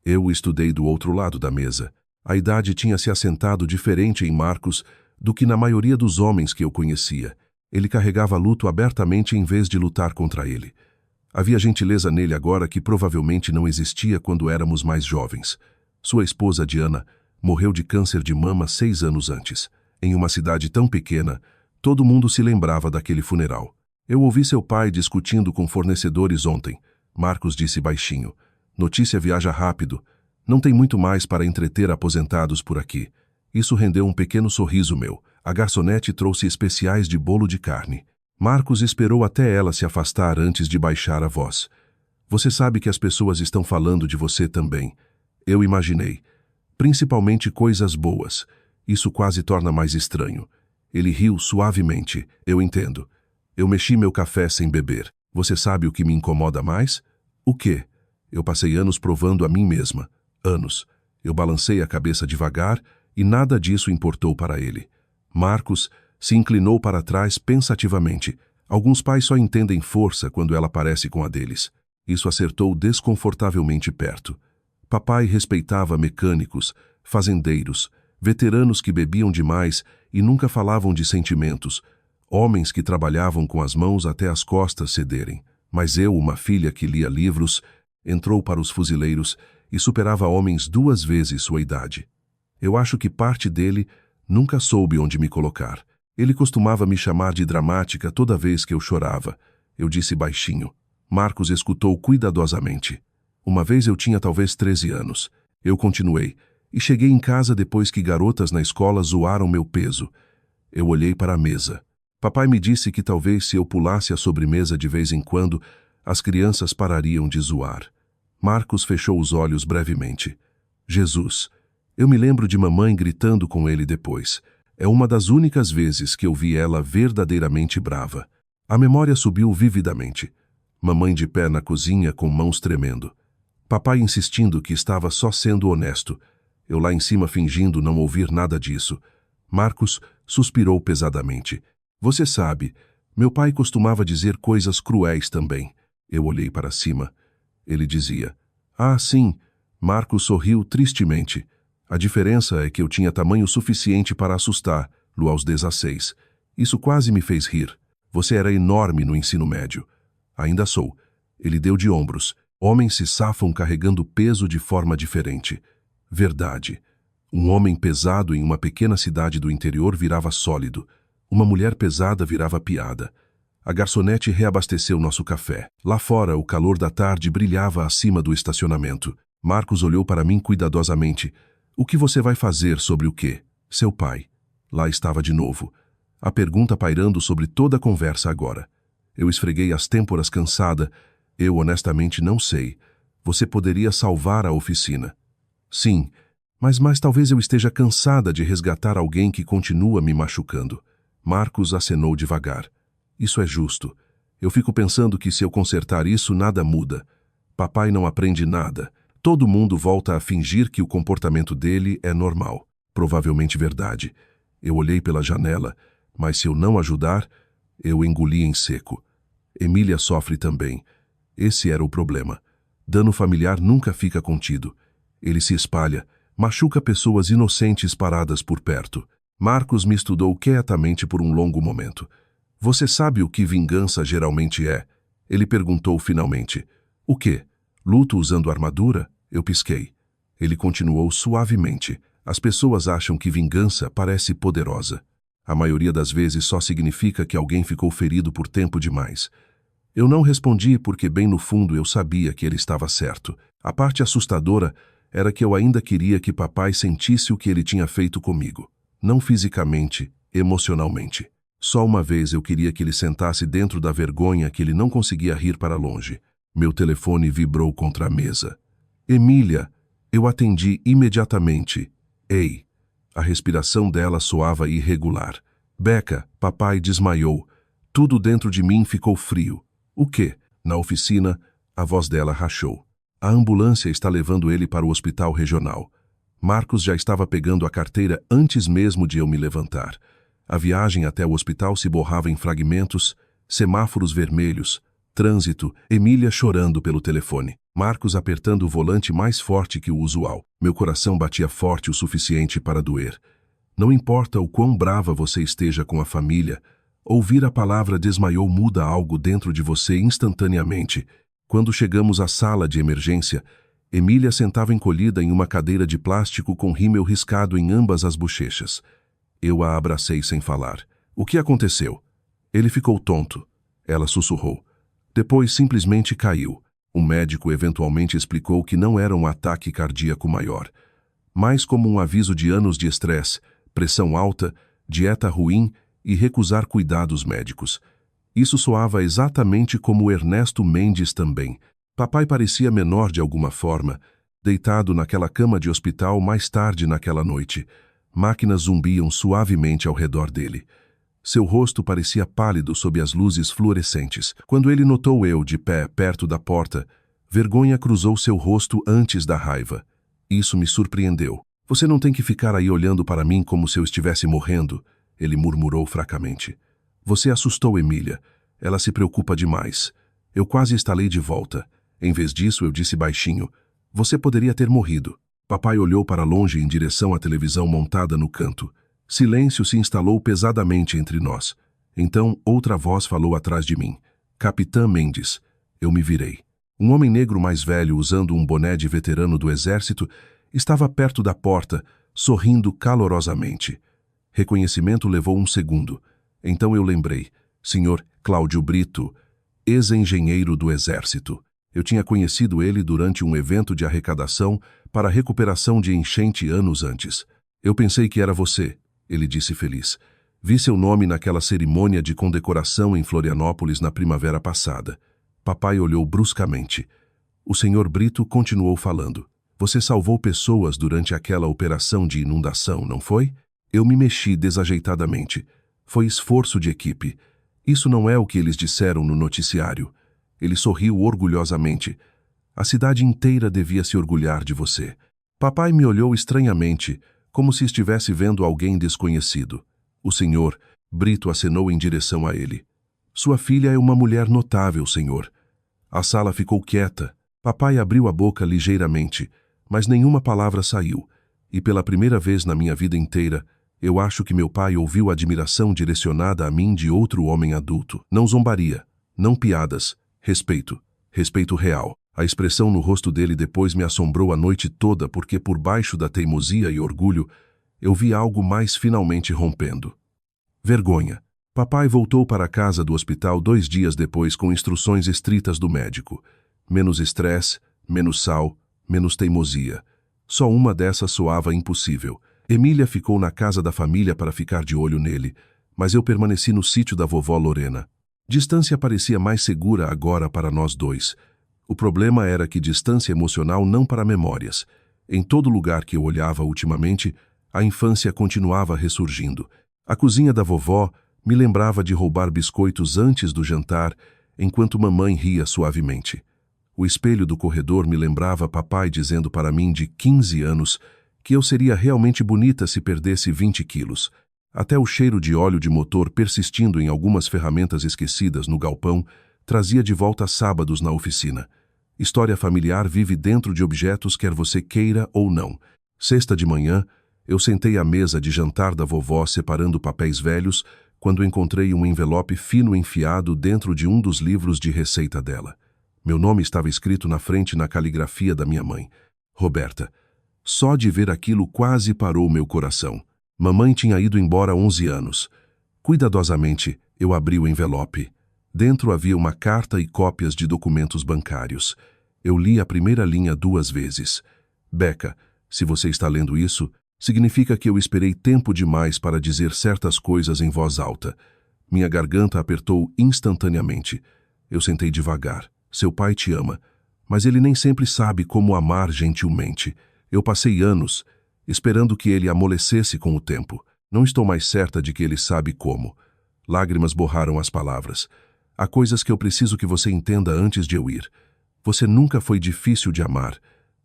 Eu o estudei do outro lado da mesa. A idade tinha se assentado diferente em Marcos do que na maioria dos homens que eu conhecia. Ele carregava luto abertamente em vez de lutar contra ele. Havia gentileza nele agora que provavelmente não existia quando éramos mais jovens. Sua esposa, Diana, morreu de câncer de mama 6 anos antes. Em uma cidade tão pequena, todo mundo se lembrava daquele funeral. Eu ouvi seu pai discutindo com fornecedores ontem. Marcos disse baixinho. Notícia viaja rápido. Não tem muito mais para entreter aposentados por aqui. Isso rendeu um pequeno sorriso meu. A garçonete trouxe especiais de bolo de carne. Marcos esperou até ela se afastar antes de baixar a voz. Você sabe que as pessoas estão falando de você também. Eu imaginei. Principalmente coisas boas. Isso quase torna mais estranho. Ele riu suavemente. Eu entendo. Eu mexi meu café sem beber. Você sabe o que me incomoda mais? O quê? Eu passei anos provando a mim mesma. Anos. Eu balancei a cabeça devagar e nada disso importou para ele. Marcos se inclinou para trás pensativamente. Alguns pais só entendem força quando ela parece com a deles. Isso acertou desconfortavelmente perto. Papai respeitava mecânicos, fazendeiros, veteranos que bebiam demais e nunca falavam de sentimentos, homens que trabalhavam com as mãos até as costas cederem. Mas eu, uma filha que lia livros, entrou para os fuzileiros e superava homens 2 vezes sua idade. Eu acho que parte dele nunca soube onde me colocar. Ele costumava me chamar de dramática toda vez que eu chorava. Eu disse baixinho. Marcos escutou cuidadosamente. Uma vez eu tinha talvez 13 anos. Eu continuei, e cheguei em casa depois que garotas na escola zoaram meu peso. Eu olhei para a mesa. Papai me disse que talvez se eu pulasse a sobremesa de vez em quando, as crianças parariam de zoar. Marcos fechou os olhos brevemente. Jesus. Eu me lembro de mamãe gritando com ele depois. É uma das únicas vezes que eu vi ela verdadeiramente brava. A memória subiu vividamente. Mamãe de pé na cozinha com mãos tremendo. Papai insistindo que estava só sendo honesto. Eu lá em cima fingindo não ouvir nada disso. Marcos suspirou pesadamente. Você sabe, meu pai costumava dizer coisas cruéis também. Eu olhei para cima. Ele dizia. Ah, sim. Marcos sorriu tristemente. A diferença é que eu tinha tamanho suficiente para assustar-lo aos 16. Isso quase me fez rir. Você era enorme no ensino médio. Ainda sou. Ele deu de ombros. Homens se safam carregando peso de forma diferente. Verdade. Um homem pesado em uma pequena cidade do interior virava sólido. Uma mulher pesada virava piada. A garçonete reabasteceu nosso café. Lá fora, o calor da tarde brilhava acima do estacionamento. Marcos olhou para mim cuidadosamente. O que você vai fazer sobre o quê? Seu pai. Lá estava de novo. A pergunta pairando sobre toda a conversa agora. Eu esfreguei as têmporas cansada. Eu honestamente não sei. Você poderia salvar a oficina. Sim, mas talvez eu esteja cansada de resgatar alguém que continua me machucando. Marcos acenou devagar. Isso é justo. Eu fico pensando que se eu consertar isso, nada muda. Papai não aprende nada. Todo mundo volta a fingir que o comportamento dele é normal. Provavelmente verdade. Eu olhei pela janela, mas se eu não ajudar, eu engoli em seco. Emília sofre também. Esse era o problema. Dano familiar nunca fica contido. Ele se espalha, machuca pessoas inocentes paradas por perto. Marcos me estudou quietamente por um longo momento. Você sabe o que vingança geralmente é? Ele perguntou finalmente. O quê? Luto usando armadura? Eu pisquei. Ele continuou suavemente. As pessoas acham que vingança parece poderosa. A maioria das vezes só significa que alguém ficou ferido por tempo demais. Eu não respondi porque bem no fundo eu sabia que ele estava certo. A parte assustadora era que eu ainda queria que papai sentisse o que ele tinha feito comigo. Não fisicamente, emocionalmente. Só uma vez eu queria que ele sentasse dentro da vergonha que ele não conseguia rir para longe. Meu telefone vibrou contra a mesa. Emília, eu atendi imediatamente. Ei. A respiração dela soava irregular. Becca, papai desmaiou. Tudo dentro de mim ficou frio. O quê? Na oficina, a voz dela rachou. A ambulância está levando ele para o hospital regional. Marcos já estava pegando a carteira antes mesmo de eu me levantar. A viagem até o hospital se borrava em fragmentos, semáforos vermelhos, trânsito, Emília chorando pelo telefone, Marcos apertando o volante mais forte que o usual. Meu coração batia forte o suficiente para doer. Não importa o quão brava você esteja com a família, ouvir a palavra desmaiou muda algo dentro de você instantaneamente. Quando chegamos à sala de emergência, Emília sentava encolhida em uma cadeira de plástico com rímel riscado em ambas as bochechas. Eu a abracei sem falar. O que aconteceu? Ele ficou tonto. Ela sussurrou. Depois simplesmente caiu. O médico eventualmente explicou que não era um ataque cardíaco maior, mas como um aviso de anos de estresse, pressão alta, dieta ruim e recusar cuidados médicos. Isso soava exatamente como Ernesto Mendes também. Papai parecia menor de alguma forma, deitado naquela cama de hospital mais tarde naquela noite. Máquinas zumbiam suavemente ao redor dele. Seu rosto parecia pálido sob as luzes fluorescentes. Quando ele notou eu de pé perto da porta, vergonha cruzou seu rosto antes da raiva. Isso me surpreendeu. Você não tem que ficar aí olhando para mim como se eu estivesse morrendo, ele murmurou fracamente. Você assustou Emília. Ela se preocupa demais. Eu quase estalei de volta. Em vez disso, eu disse baixinho, você poderia ter morrido. Papai olhou para longe em direção à televisão montada no canto. Silêncio se instalou pesadamente entre nós. Então, outra voz falou atrás de mim. Capitã Mendes. Eu me virei. Um homem negro mais velho, usando um boné de veterano do exército, estava perto da porta, sorrindo calorosamente. Reconhecimento levou um segundo. Então eu lembrei. Senhor Cláudio Brito, ex-engenheiro do exército. Eu tinha conhecido ele durante um evento de arrecadação para a recuperação de enchente anos antes. Eu pensei que era você, ele disse feliz. Vi seu nome naquela cerimônia de condecoração em Florianópolis na primavera passada. Papai olhou bruscamente. O senhor Brito continuou falando. Você salvou pessoas durante aquela operação de inundação, não foi? Eu me mexi desajeitadamente. Foi esforço de equipe. Isso não é o que eles disseram no noticiário. Ele sorriu orgulhosamente. A cidade inteira devia se orgulhar de você. Papai me olhou estranhamente, como se estivesse vendo alguém desconhecido. O senhor Brito acenou em direção a ele. Sua filha é uma mulher notável, senhor. A sala ficou quieta. Papai abriu a boca ligeiramente, mas nenhuma palavra saiu. E pela primeira vez na minha vida inteira, eu acho que meu pai ouviu admiração direcionada a mim de outro homem adulto. Não zombaria, não piadas, respeito. Respeito real. A expressão no rosto dele depois me assombrou a noite toda porque por baixo da teimosia e orgulho, eu vi algo mais finalmente rompendo. Vergonha. Papai voltou para a casa do hospital 2 dias depois com instruções estritas do médico. Menos estresse, menos sal, menos teimosia. Só uma dessas soava impossível. Emília ficou na casa da família para ficar de olho nele, mas eu permaneci no sítio da vovó Lorena. Distância parecia mais segura agora para nós dois. O problema era que distância emocional não para memórias. Em todo lugar que eu olhava ultimamente, a infância continuava ressurgindo. A cozinha da vovó me lembrava de roubar biscoitos antes do jantar, enquanto mamãe ria suavemente. O espelho do corredor me lembrava papai dizendo para mim de 15 anos que eu seria realmente bonita se perdesse 20 quilos. Até o cheiro de óleo de motor persistindo em algumas ferramentas esquecidas no galpão trazia de volta sábados na oficina. História familiar vive dentro de objetos quer você queira ou não. Sexta de manhã, eu sentei à mesa de jantar da vovó separando papéis velhos quando encontrei um envelope fino enfiado dentro de um dos livros de receita dela. Meu nome estava escrito na frente na caligrafia da minha mãe. Roberta. Só de ver aquilo quase parou meu coração. Mamãe tinha ido embora há 11 anos. Cuidadosamente, eu abri o envelope. Dentro havia uma carta e cópias de documentos bancários. Eu li a primeira linha 2 vezes. Beca, se você está lendo isso, significa que eu esperei tempo demais para dizer certas coisas em voz alta. Minha garganta apertou instantaneamente. Eu sentei devagar. Seu pai te ama, mas ele nem sempre sabe como amar gentilmente. Eu passei anos esperando que ele amolecesse com o tempo. Não estou mais certa de que ele sabe como. Lágrimas borraram as palavras. Há coisas que eu preciso que você entenda antes de eu ir. Você nunca foi difícil de amar.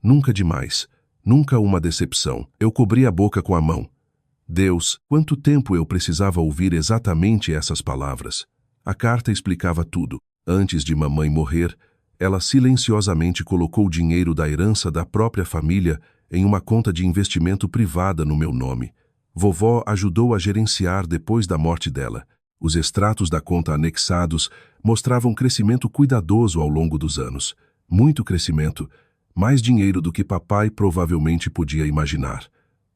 Nunca demais. Nunca uma decepção. Eu cobri a boca com a mão. Deus, quanto tempo eu precisava ouvir exatamente essas palavras? A carta explicava tudo. Antes de mamãe morrer, ela silenciosamente colocou o dinheiro da herança da própria família em uma conta de investimento privada no meu nome. Vovó ajudou a gerenciar depois da morte dela. Os extratos da conta anexados mostravam crescimento cuidadoso ao longo dos anos. Muito crescimento, mais dinheiro do que papai provavelmente podia imaginar.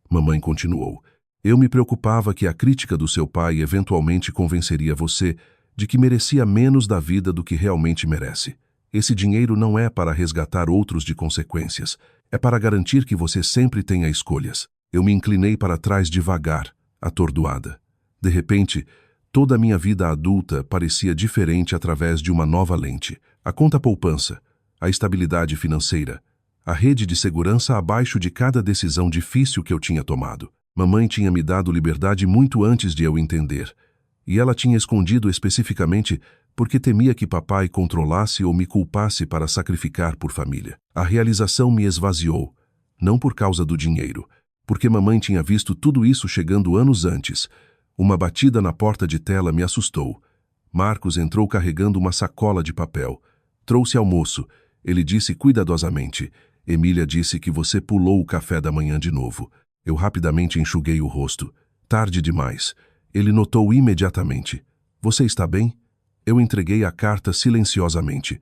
Mamãe continuou. Eu me preocupava que a crítica do seu pai eventualmente convenceria você de que merecia menos da vida do que realmente merece. Esse dinheiro não é para resgatar outros de consequências. É para garantir que você sempre tenha escolhas. Eu me inclinei para trás devagar, atordoada. De repente, toda a minha vida adulta parecia diferente através de uma nova lente. A conta poupança, a estabilidade financeira, a rede de segurança abaixo de cada decisão difícil que eu tinha tomado. Mamãe tinha me dado liberdade muito antes de eu entender. E ela tinha escondido especificamente porque temia que papai controlasse ou me culpasse para sacrificar por família. A realização me esvaziou, não por causa do dinheiro, porque mamãe tinha visto tudo isso chegando anos antes. Uma batida na porta de tela me assustou. Marcos entrou carregando uma sacola de papel. Trouxe almoço. Ele disse cuidadosamente. Emília disse que você pulou o café da manhã de novo. Eu rapidamente enxuguei o rosto. Tarde demais. Ele notou imediatamente. Você está bem? Eu entreguei a carta silenciosamente.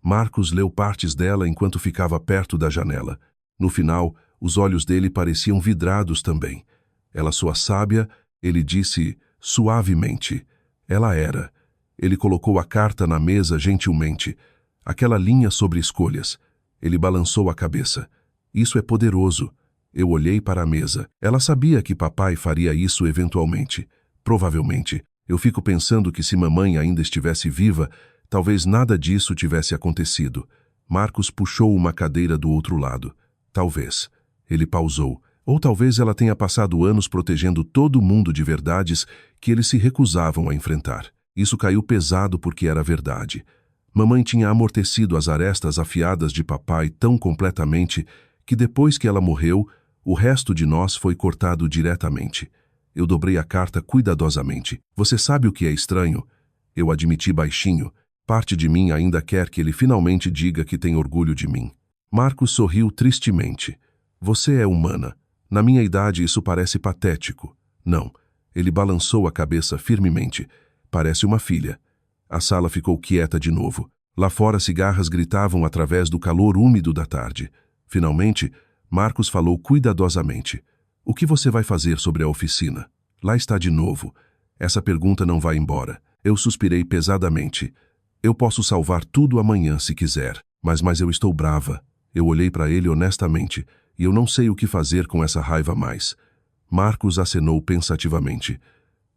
Marcos leu partes dela enquanto ficava perto da janela. No final, os olhos dele pareciam vidrados também. Ela soa sábia, ele disse suavemente. Ela era. Ele colocou a carta na mesa gentilmente. Aquela linha sobre escolhas. Ele balançou a cabeça. Isso é poderoso. Eu olhei para a mesa. Ela sabia que papai faria isso eventualmente. Provavelmente. Eu fico pensando que se mamãe ainda estivesse viva, talvez nada disso tivesse acontecido. Marcos puxou uma cadeira do outro lado. Talvez. Ele pausou. Ou talvez ela tenha passado anos protegendo todo mundo de verdades que eles se recusavam a enfrentar. Isso caiu pesado porque era verdade. Mamãe tinha amortecido as arestas afiadas de papai tão completamente que depois que ela morreu, o resto de nós foi cortado diretamente. Eu dobrei a carta cuidadosamente. Você sabe o que é estranho? Eu admiti baixinho. Parte de mim ainda quer que ele finalmente diga que tem orgulho de mim. Marcos sorriu tristemente. Você é humana. Na minha idade isso parece patético. Não. Ele balançou a cabeça firmemente. Parece uma filha. A sala ficou quieta de novo. Lá fora cigarras gritavam através do calor úmido da tarde. Finalmente, Marcos falou cuidadosamente. O que você vai fazer sobre a oficina? Lá está de novo. Essa pergunta não vai embora. Eu suspirei pesadamente. Eu posso salvar tudo amanhã se quiser, mas eu estou brava. Eu olhei para ele honestamente, e eu não sei o que fazer com essa raiva mais. Marcos acenou pensativamente.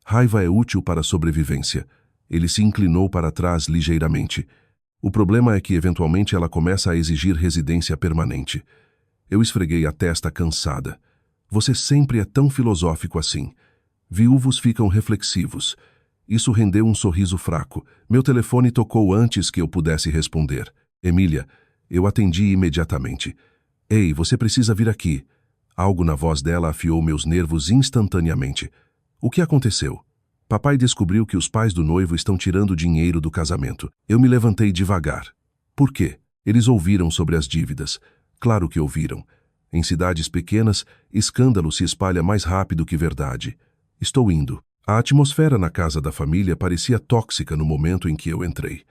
Raiva é útil para a sobrevivência. Ele se inclinou para trás ligeiramente. O problema é que eventualmente ela começa a exigir residência permanente. Eu esfreguei a testa cansada. Você sempre é tão filosófico assim. Viúvos ficam reflexivos. Isso rendeu um sorriso fraco. Meu telefone tocou antes que eu pudesse responder. Emília, eu atendi imediatamente. Ei, você precisa vir aqui. Algo na voz dela afiou meus nervos instantaneamente. O que aconteceu? Papai descobriu que os pais do noivo estão tirando dinheiro do casamento. Eu me levantei devagar. Por quê? Eles ouviram sobre as dívidas. Claro que ouviram. Em cidades pequenas, escândalo se espalha mais rápido que verdade. Estou indo. A atmosfera na casa da família parecia tóxica no momento em que eu entrei.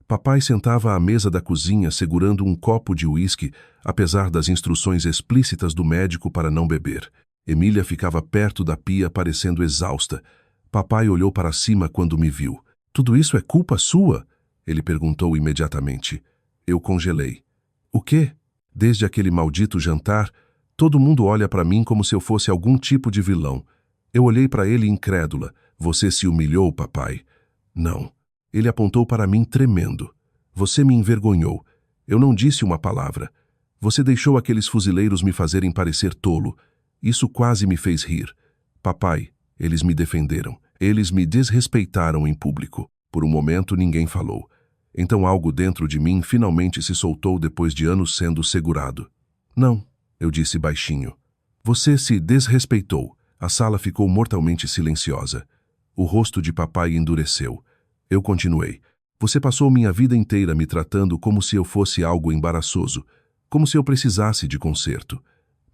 Papai sentava à mesa da cozinha segurando um copo de uísque, apesar das instruções explícitas do médico para não beber. Emília ficava perto da pia, parecendo exausta. Papai olhou para cima quando me viu. Tudo isso é culpa sua? Ele perguntou imediatamente. Eu congelei. O quê? Desde aquele maldito jantar, todo mundo olha para mim como se eu fosse algum tipo de vilão. Eu olhei para ele incrédula. Você se humilhou, papai? Não. Ele apontou para mim tremendo. Você me envergonhou. Eu não disse uma palavra. Você deixou aqueles fuzileiros me fazerem parecer tolo. Isso quase me fez rir. Papai, eles me defenderam. Eles me desrespeitaram em público. Por um momento ninguém falou. Então algo dentro de mim finalmente se soltou depois de anos sendo segurado. Não, eu disse baixinho. Você se desrespeitou. A sala ficou mortalmente silenciosa. O rosto de papai endureceu. Eu continuei. Você passou minha vida inteira me tratando como se eu fosse algo embaraçoso, como se eu precisasse de conserto.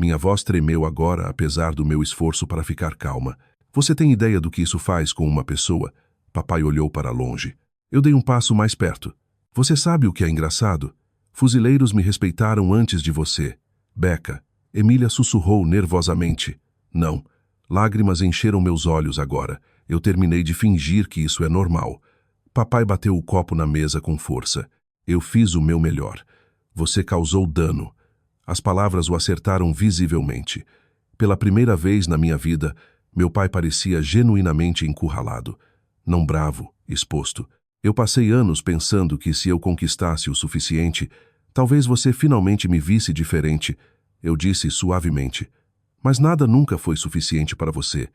Minha voz tremeu agora, apesar do meu esforço para ficar calma. Você tem ideia do que isso faz com uma pessoa? Papai olhou para longe. Eu dei um passo mais perto. Você sabe o que é engraçado? Fuzileiros me respeitaram antes de você. Becca. Emília sussurrou nervosamente. Não. Lágrimas encheram meus olhos agora. Eu terminei de fingir que isso é normal. Papai bateu o copo na mesa com força. Eu fiz o meu melhor. Você causou dano. As palavras o acertaram visivelmente. Pela primeira vez na minha vida, meu pai parecia genuinamente encurralado. Não bravo, exposto. Eu passei anos pensando que se eu conquistasse o suficiente, talvez você finalmente me visse diferente. Eu disse suavemente. Mas nada nunca foi suficiente para você.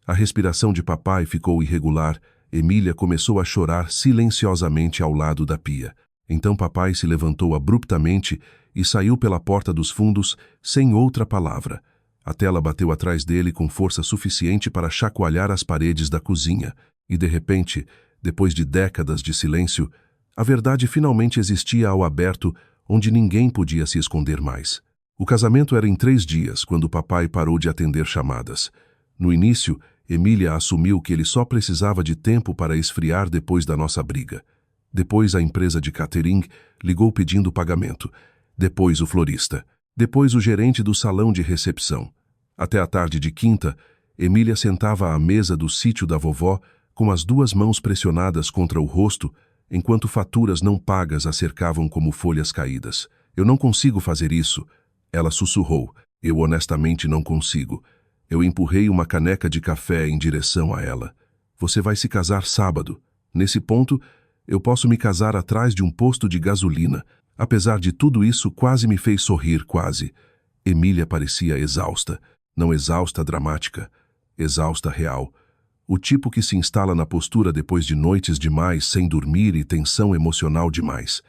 A respiração de papai ficou irregular. Emília começou a chorar silenciosamente ao lado da pia. Então papai se levantou abruptamente e saiu pela porta dos fundos sem outra palavra. A tela bateu atrás dele com força suficiente para chacoalhar as paredes da cozinha. E de repente, depois de décadas de silêncio, a verdade finalmente existia ao aberto, onde ninguém podia se esconder mais. O casamento era em 3 dias, quando papai parou de atender chamadas. No início, Emília assumiu que ele só precisava de tempo para esfriar depois da nossa briga. Depois a empresa de catering ligou pedindo pagamento. Depois o florista. Depois o gerente do salão de recepção. Até a tarde de quinta, Emília sentava à mesa do sítio da vovó com as 2 mãos pressionadas contra o rosto, enquanto faturas não pagas a cercavam como folhas caídas. Eu não consigo fazer isso. Ela sussurrou. Eu honestamente não consigo. Eu empurrei uma caneca de café em direção a ela. Você vai se casar sábado. Nesse ponto, eu posso me casar atrás de um posto de gasolina. Apesar de tudo isso, quase me fez sorrir, quase. Emília parecia exausta. Não exausta dramática. Exausta real. O tipo que se instala na postura depois de noites demais, sem dormir e tensão emocional demais.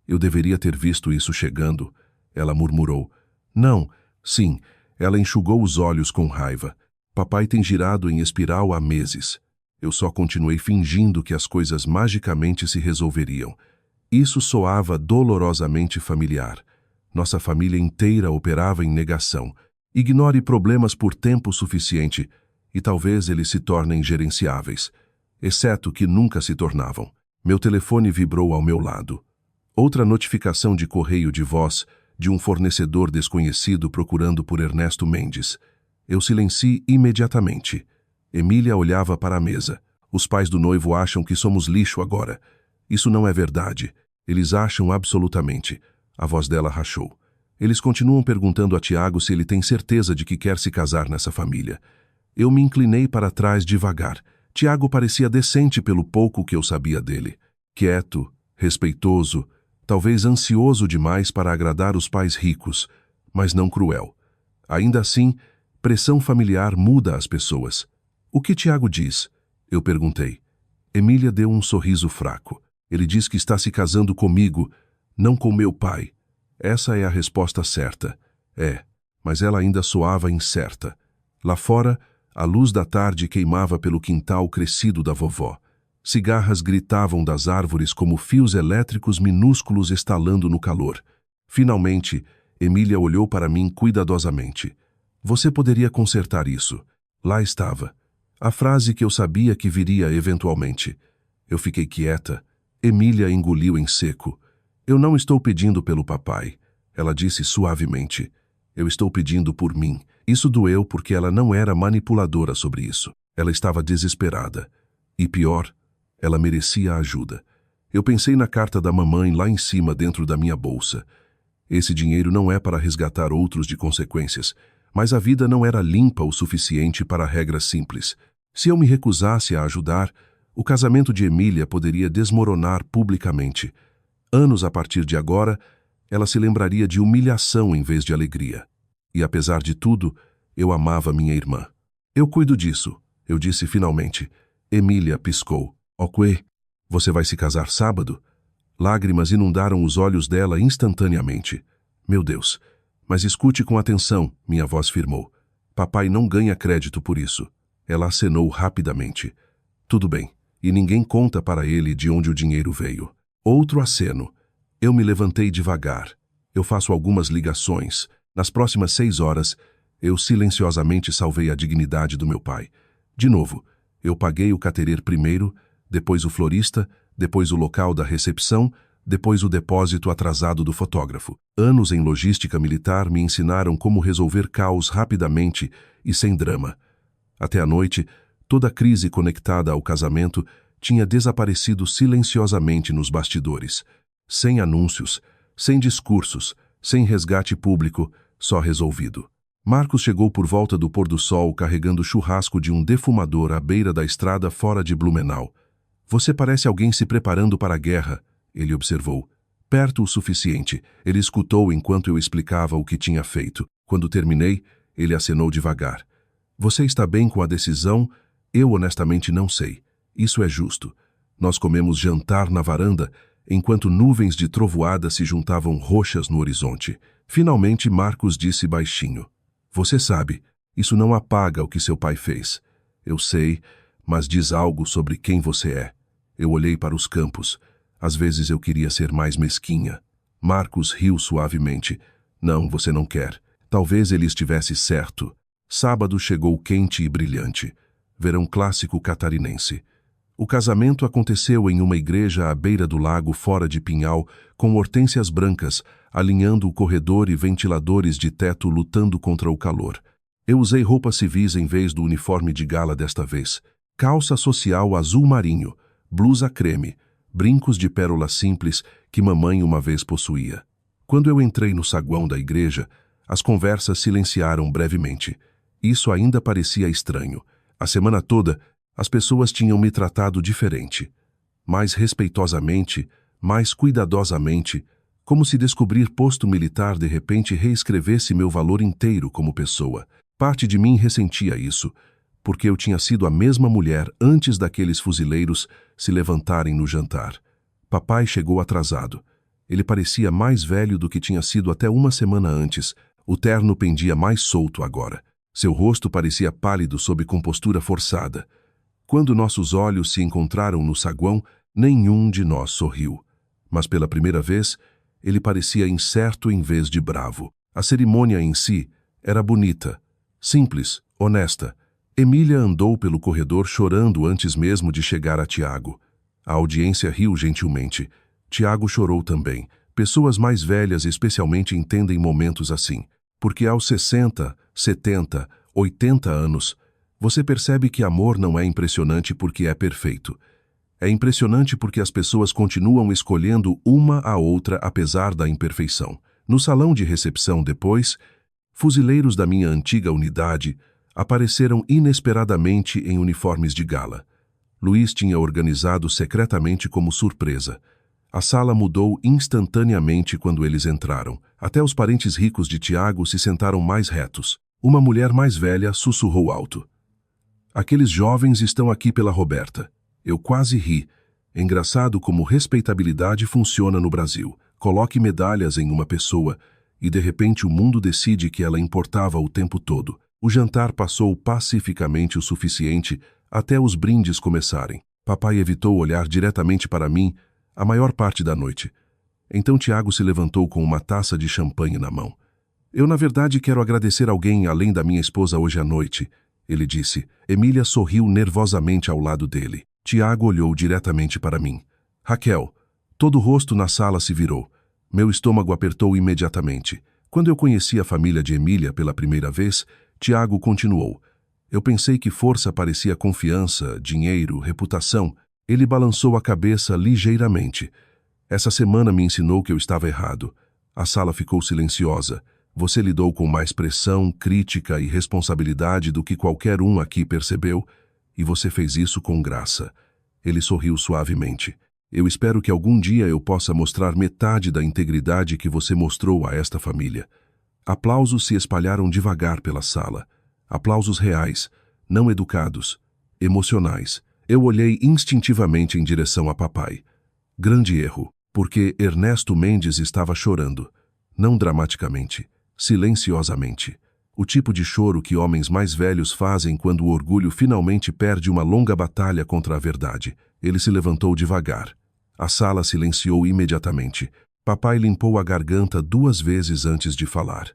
Eu deveria ter visto isso chegando. Ela murmurou. Não, sim. Ela enxugou os olhos com raiva. Papai tem girado em espiral há meses. Eu só continuei fingindo que as coisas magicamente se resolveriam. Isso soava dolorosamente familiar. Nossa família inteira operava em negação. Ignore problemas por tempo suficiente e talvez eles se tornem gerenciáveis. Exceto que nunca se tornavam. Meu telefone vibrou ao meu lado. Outra notificação de correio de voz de um fornecedor desconhecido procurando por Ernesto Mendes. Eu silenciei imediatamente. Emília olhava para a mesa. Os pais do noivo acham que somos lixo agora. Isso não é verdade. Eles acham absolutamente. A voz dela rachou. Eles continuam perguntando a Tiago se ele tem certeza de que quer se casar nessa família. Eu me inclinei para trás devagar. Tiago parecia decente pelo pouco que eu sabia dele. Quieto, respeitoso, talvez ansioso demais para agradar os pais ricos, mas não cruel. Ainda assim, pressão familiar muda as pessoas. O que Tiago diz? Eu perguntei. Emília deu um sorriso fraco. Ele diz que está se casando comigo, não com meu pai. Essa é a resposta certa. É, mas ela ainda soava incerta. Lá fora, a luz da tarde queimava pelo quintal crescido da vovó. Cigarras gritavam das árvores como fios elétricos minúsculos estalando no calor. Finalmente, Emília olhou para mim cuidadosamente. Você poderia consertar isso. Lá estava. A frase que eu sabia que viria eventualmente. Eu fiquei quieta. Emília engoliu em seco. Eu não estou pedindo pelo papai. Ela disse suavemente. Eu estou pedindo por mim. Isso doeu porque ela não era manipuladora sobre isso. Ela estava desesperada. E pior, ela merecia ajuda. Eu pensei na carta da mamãe lá em cima dentro da minha bolsa. Esse dinheiro não é para resgatar outros de consequências, mas a vida não era limpa o suficiente para regras simples. Se eu me recusasse a ajudar, o casamento de Emília poderia desmoronar publicamente. Anos a partir de agora, ela se lembraria de humilhação em vez de alegria. E apesar de tudo, eu amava minha irmã. Eu cuido disso, eu disse finalmente. Emília piscou. Ok, você vai se casar sábado? Lágrimas inundaram os olhos dela instantaneamente. Meu Deus, mas escute com atenção, minha voz firmou. Papai não ganha crédito por isso. Ela acenou rapidamente. Tudo bem, e ninguém conta para ele de onde o dinheiro veio. Outro aceno. Eu me levantei devagar. Eu faço algumas ligações. Nas próximas 6 horas, eu silenciosamente salvei a dignidade do meu pai. De novo, eu paguei o caterêr primeiro, depois o florista, depois o local da recepção, depois o depósito atrasado do fotógrafo. Anos em logística militar me ensinaram como resolver caos rapidamente e sem drama. Até a noite, toda a crise conectada ao casamento tinha desaparecido silenciosamente nos bastidores. Sem anúncios, sem discursos, sem resgate público, só resolvido. Marcos chegou por volta do pôr do sol carregando churrasco de um defumador à beira da estrada fora de Blumenau. Você parece alguém se preparando para a guerra, ele observou. Perto o suficiente, ele escutou enquanto eu explicava o que tinha feito. Quando terminei, ele acenou devagar. Você está bem com a decisão? Eu honestamente não sei. Isso é justo. Nós comemos jantar na varanda, enquanto nuvens de trovoada se juntavam roxas no horizonte. Finalmente Marcos disse baixinho. Você sabe, isso não apaga o que seu pai fez. Eu sei, mas diz algo sobre quem você é. Eu olhei para os campos. Às vezes eu queria ser mais mesquinha. Marcos riu suavemente. Não, você não quer. Talvez ele estivesse certo. Sábado chegou quente e brilhante. Verão clássico catarinense. O casamento aconteceu em uma igreja à beira do lago fora de Pinhal, com hortênsias brancas, alinhando o corredor e ventiladores de teto lutando contra o calor. Eu usei roupas civis em vez do uniforme de gala desta vez. Calça social azul marinho, blusa creme, brincos de pérola simples que mamãe uma vez possuía. Quando eu entrei no saguão da igreja, as conversas silenciaram brevemente. Isso ainda parecia estranho. A semana toda, as pessoas tinham me tratado diferente. Mais respeitosamente, mais cuidadosamente, como se descobrir posto militar de repente reescrevesse meu valor inteiro como pessoa. Parte de mim ressentia isso, porque eu tinha sido a mesma mulher antes daqueles fuzileiros se levantarem no jantar. Papai chegou atrasado. Ele parecia mais velho do que tinha sido até uma semana antes. O terno pendia mais solto agora. Seu rosto parecia pálido sob compostura forçada. Quando nossos olhos se encontraram no saguão, nenhum de nós sorriu. Mas pela primeira vez, ele parecia incerto em vez de bravo. A cerimônia em si era bonita, simples, honesta. Emília andou pelo corredor chorando antes mesmo de chegar a Tiago. A audiência riu gentilmente. Tiago chorou também. Pessoas mais velhas especialmente entendem momentos assim. Porque aos 60, 70, 80 anos, você percebe que amor não é impressionante porque é perfeito. É impressionante porque as pessoas continuam escolhendo uma a outra apesar da imperfeição. No salão de recepção depois, fuzileiros da minha antiga unidade apareceram inesperadamente em uniformes de gala. Luiz tinha organizado secretamente como surpresa. A sala mudou instantaneamente quando eles entraram. Até os parentes ricos de Tiago se sentaram mais retos. Uma mulher mais velha sussurrou alto. Aqueles jovens estão aqui pela Roberta. Eu quase ri. Engraçado como respeitabilidade funciona no Brasil. Coloque medalhas em uma pessoa e de repente o mundo decide que ela importava o tempo todo. O jantar passou pacificamente o suficiente até os brindes começarem. Papai evitou olhar diretamente para mim a maior parte da noite. Então Tiago se levantou com uma taça de champanhe na mão. Eu, na verdade, quero agradecer alguém além da minha esposa hoje à noite, ele disse. Emília sorriu nervosamente ao lado dele. Tiago olhou diretamente para mim. Raquel. Todo o rosto na sala se virou. Meu estômago apertou imediatamente. Quando eu conheci a família de Emília pela primeira vez, Tiago continuou. Eu pensei que força parecia confiança, dinheiro, reputação. Ele balançou a cabeça ligeiramente. Essa semana me ensinou que eu estava errado. A sala ficou silenciosa. Você lidou com mais pressão, crítica e responsabilidade do que qualquer um aqui percebeu, e você fez isso com graça. Ele sorriu suavemente. Eu espero que algum dia eu possa mostrar metade da integridade que você mostrou a esta família. Aplausos se espalharam devagar pela sala. Aplausos reais, não educados, emocionais. Eu olhei instintivamente em direção a papai. Grande erro, porque Ernesto Mendes estava chorando. Não dramaticamente, silenciosamente. O tipo de choro que homens mais velhos fazem quando o orgulho finalmente perde uma longa batalha contra a verdade. Ele se levantou devagar. A sala silenciou imediatamente. Papai limpou a garganta 2 vezes antes de falar.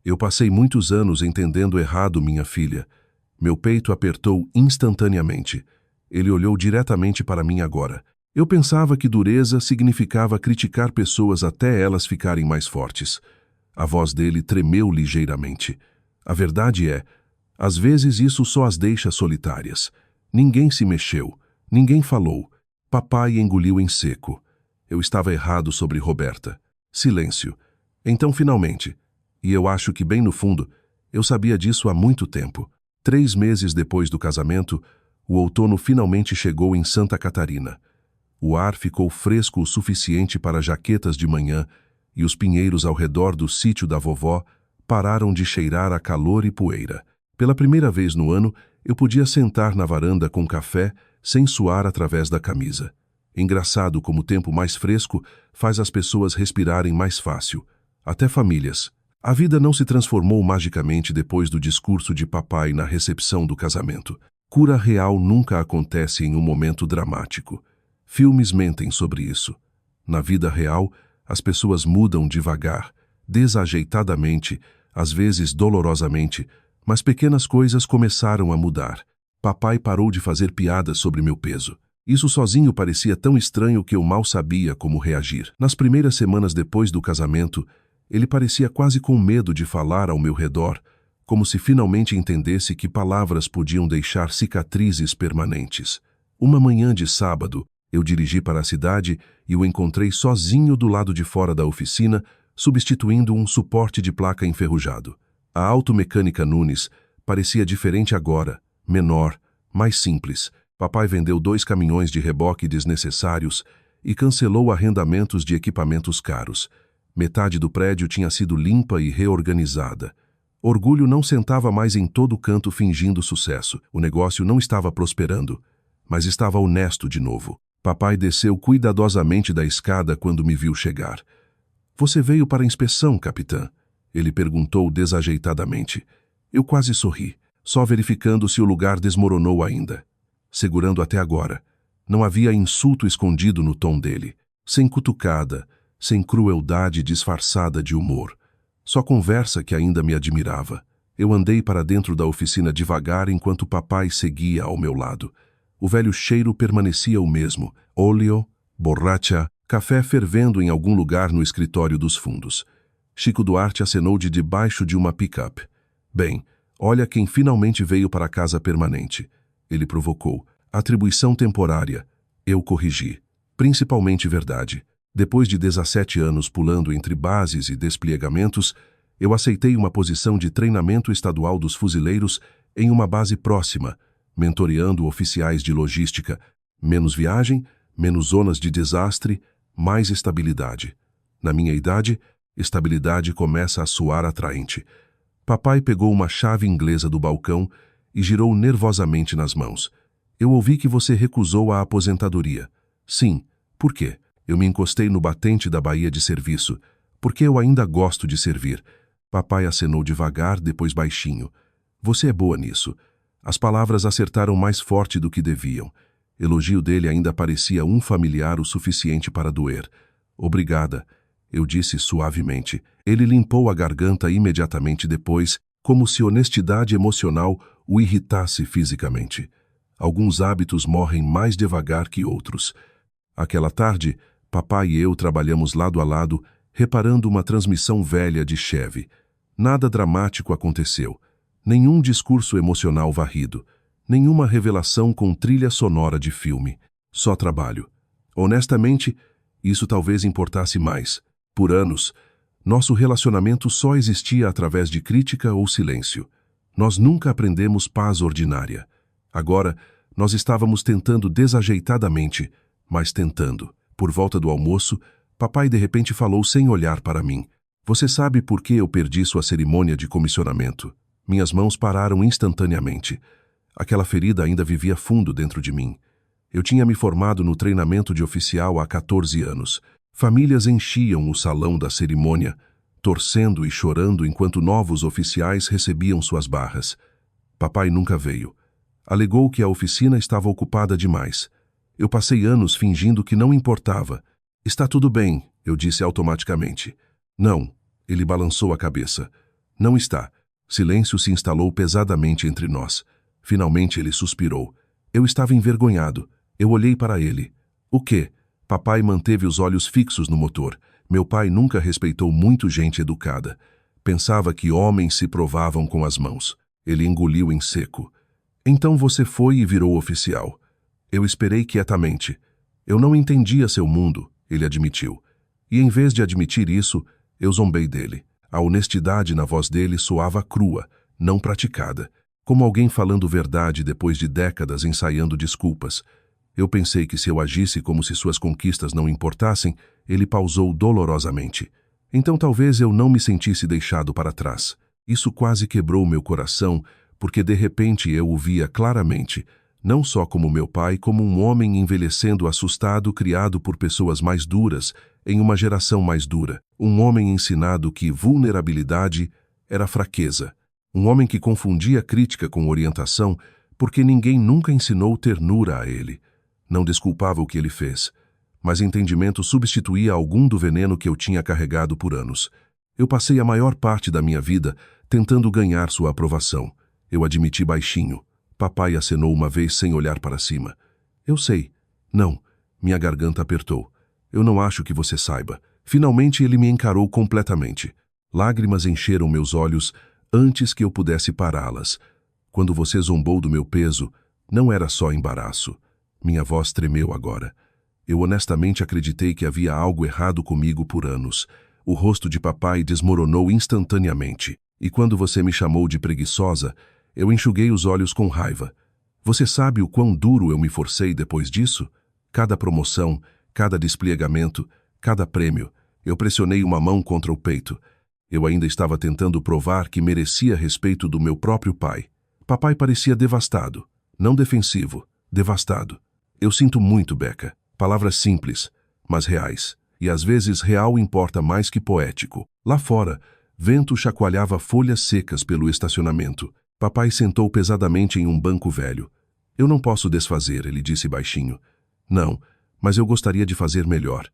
Eu passei muitos anos entendendo errado minha filha. Meu peito apertou instantaneamente. Ele olhou diretamente para mim agora. Eu pensava que dureza significava criticar pessoas até elas ficarem mais fortes. A voz dele tremeu ligeiramente. A verdade é, às vezes isso só as deixa solitárias. Ninguém se mexeu, ninguém falou. Papai engoliu em seco. Eu estava errado sobre Roberta. Silêncio. Então, finalmente, e eu acho que bem no fundo, eu sabia disso há muito tempo. 3 meses depois do casamento, o outono finalmente chegou em Santa Catarina. O ar ficou fresco o suficiente para jaquetas de manhã e os pinheiros ao redor do sítio da vovó pararam de cheirar a calor e poeira. Pela primeira vez no ano, eu podia sentar na varanda com café sem suar através da camisa. Engraçado como o tempo mais fresco faz as pessoas respirarem mais fácil, até famílias. A vida não se transformou magicamente depois do discurso de papai na recepção do casamento. Cura real nunca acontece em um momento dramático. Filmes mentem sobre isso. Na vida real, as pessoas mudam devagar, desajeitadamente, às vezes dolorosamente, mas pequenas coisas começaram a mudar. Papai parou de fazer piadas sobre meu peso. Isso sozinho parecia tão estranho que eu mal sabia como reagir. Nas primeiras semanas depois do casamento, ele parecia quase com medo de falar ao meu redor, como se finalmente entendesse que palavras podiam deixar cicatrizes permanentes. Uma manhã de sábado, eu dirigi para a cidade e o encontrei sozinho do lado de fora da oficina, substituindo um suporte de placa enferrujado. A automecânica Nunes parecia diferente agora, menor, mais simples. Papai vendeu 2 caminhões de reboque desnecessários e cancelou arrendamentos de equipamentos caros. Metade do prédio tinha sido limpa e reorganizada. Orgulho não sentava mais em todo canto fingindo sucesso. O negócio não estava prosperando, mas estava honesto de novo. Papai desceu cuidadosamente da escada quando me viu chegar. "Você veio para a inspeção, capitã?" Ele perguntou desajeitadamente. Eu quase sorri, só verificando se o lugar desmoronou ainda. Segurando até agora. Não havia insulto escondido no tom dele. Sem cutucada, sem crueldade disfarçada de humor. Só conversa que ainda me admirava. Eu andei para dentro da oficina devagar enquanto papai seguia ao meu lado. O velho cheiro permanecia o mesmo. Óleo, borracha, café fervendo em algum lugar no escritório dos fundos. Chico Duarte acenou de debaixo de uma pick-up. "Bem, olha quem finalmente veio para a casa permanente." Ele provocou. "Atribuição temporária." Eu corrigi. Principalmente verdade. Depois de 17 anos pulando entre bases e despliegamentos, eu aceitei uma posição de treinamento estadual dos fuzileiros em uma base próxima, mentoreando oficiais de logística. Menos viagem, menos zonas de desastre, mais estabilidade. Na minha idade, estabilidade começa a soar atraente. Papai pegou uma chave inglesa do balcão e girou nervosamente nas mãos. "Eu ouvi que você recusou a aposentadoria." "Sim. Por quê?" Eu me encostei no batente da baía de serviço. "Porque eu ainda gosto de servir." Papai acenou devagar, depois baixinho. "Você é boa nisso." As palavras acertaram mais forte do que deviam. Elogio dele ainda parecia um familiar o suficiente para doer. "Obrigada," eu disse suavemente. Ele limpou a garganta imediatamente depois, como se honestidade emocional o irritasse fisicamente. Alguns hábitos morrem mais devagar que outros. Aquela tarde, papai e eu trabalhamos lado a lado, reparando uma transmissão velha de Chevy. Nada dramático aconteceu. Nenhum discurso emocional varrido. Nenhuma revelação com trilha sonora de filme. Só trabalho. Honestamente, isso talvez importasse mais. Por anos, nosso relacionamento só existia através de crítica ou silêncio. Nós nunca aprendemos paz ordinária. Agora, nós estávamos tentando desajeitadamente, mas tentando. Por volta do almoço, papai de repente falou sem olhar para mim. "Você sabe por que eu perdi sua cerimônia de comissionamento?" Minhas mãos pararam instantaneamente. Aquela ferida ainda vivia fundo dentro de mim. Eu tinha me formado no treinamento de oficial há 14 anos. Famílias enchiam o salão da cerimônia, torcendo e chorando enquanto novos oficiais recebiam suas barras. Papai nunca veio. Alegou que a oficina estava ocupada demais. Eu passei anos fingindo que não importava. "Está tudo bem," eu disse automaticamente. "Não," ele balançou a cabeça. Não está. Silêncio se instalou pesadamente entre nós. Finalmente ele suspirou. Eu estava envergonhado. Eu olhei para ele. O quê? Papai manteve os olhos fixos no motor. Meu pai nunca respeitou muito gente educada. Pensava que homens se provavam com as mãos. Ele engoliu em seco. Então você foi e virou oficial. Eu esperei quietamente. Eu não entendia seu mundo, ele admitiu. E em vez de admitir isso, eu zombei dele. A honestidade na voz dele soava crua, não praticada, como alguém falando verdade depois de décadas ensaiando desculpas. Eu pensei que se eu agisse como se suas conquistas não importassem, ele pausou dolorosamente. Então talvez eu não me sentisse deixado para trás. Isso quase quebrou meu coração, porque de repente eu o via claramente, não só como meu pai, como um homem envelhecendo assustado, criado por pessoas mais duras, em uma geração mais dura. Um homem ensinado que vulnerabilidade era fraqueza. Um homem que confundia crítica com orientação, porque ninguém nunca ensinou ternura a ele. Não desculpava o que ele fez, mas entendimento substituía algum do veneno que eu tinha carregado por anos. Eu passei a maior parte da minha vida tentando ganhar sua aprovação. Eu admiti baixinho. Papai acenou uma vez sem olhar para cima. Eu sei. Não. Minha garganta apertou. Eu não acho que você saiba. Finalmente ele me encarou completamente. Lágrimas encheram meus olhos antes que eu pudesse pará-las. Quando você zombou do meu peso, não era só embaraço. Minha voz tremeu agora. Eu honestamente acreditei que havia algo errado comigo por anos. O rosto de papai desmoronou instantaneamente. E quando você me chamou de preguiçosa, eu enxuguei os olhos com raiva. Você sabe o quão duro eu me forcei depois disso? Cada promoção, cada despliegamento, cada prêmio, eu pressionei uma mão contra o peito. Eu ainda estava tentando provar que merecia respeito do meu próprio pai. Papai parecia devastado, não defensivo, devastado. Eu sinto muito, Becca. Palavras simples, mas reais. E às vezes real importa mais que poético. Lá fora, vento chacoalhava folhas secas pelo estacionamento. Papai sentou pesadamente em um banco velho. Eu não posso desfazer, ele disse baixinho. Não, mas eu gostaria de fazer melhor.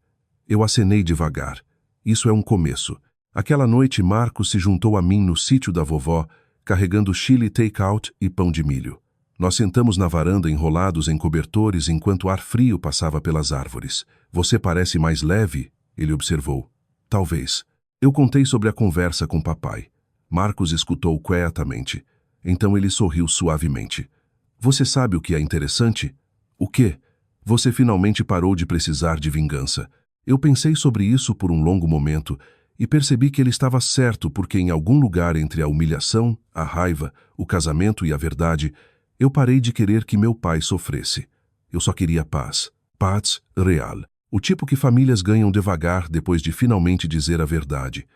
Eu acenei devagar. Isso é um começo. Aquela noite Marcos se juntou a mim no sítio da vovó, carregando chili take-out e pão de milho. Nós sentamos na varanda enrolados em cobertores enquanto ar frio passava pelas árvores. Você parece mais leve, ele observou. Talvez. Eu contei sobre a conversa com papai. Marcos escutou quietamente. Então ele sorriu suavemente. Você sabe o que é interessante? O quê? Você finalmente parou de precisar de vingança. Eu pensei sobre isso por um longo momento e percebi que ele estava certo porque em algum lugar entre a humilhação, a raiva, o casamento e a verdade, eu parei de querer que meu pai sofresse. Eu só queria paz. Paz real. O tipo que famílias ganham devagar depois de finalmente dizer a verdade.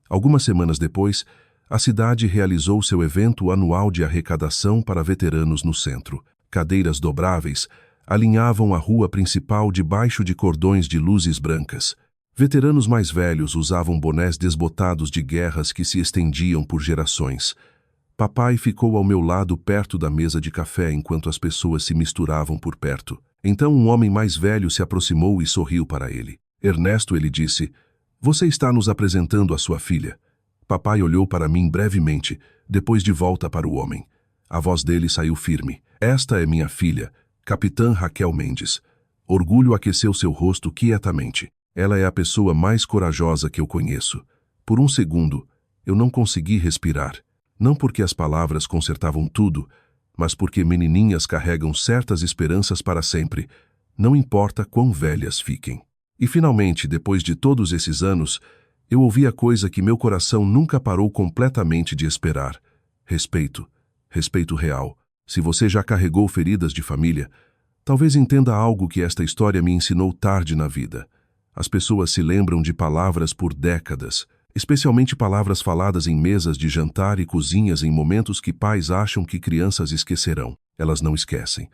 Algumas semanas depois, a cidade realizou seu evento anual de arrecadação para veteranos no centro. Cadeiras dobráveis alinhavam a rua principal debaixo de cordões de luzes brancas. Veteranos mais velhos usavam bonés desbotados de guerras que se estendiam por gerações. Papai ficou ao meu lado perto da mesa de café enquanto as pessoas se misturavam por perto. Então um homem mais velho se aproximou e sorriu para ele. Ernesto, ele disse, você está nos apresentando a sua filha. Papai olhou para mim brevemente, depois de volta para o homem. A voz dele saiu firme. Esta é minha filha, Capitã Raquel Mendes. Orgulho aqueceu seu rosto quietamente. Ela é a pessoa mais corajosa que eu conheço. Por um segundo, eu não consegui respirar. Não porque as palavras consertavam tudo, mas porque menininhas carregam certas esperanças para sempre, não importa quão velhas fiquem. E finalmente, depois de todos esses anos, eu ouvi a coisa que meu coração nunca parou completamente de esperar. Respeito. Respeito real. Se você já carregou feridas de família, talvez entenda algo que esta história me ensinou tarde na vida. As pessoas se lembram de palavras por décadas, especialmente palavras faladas em mesas de jantar e cozinhas em momentos que pais acham que crianças esquecerão. Elas não esquecem.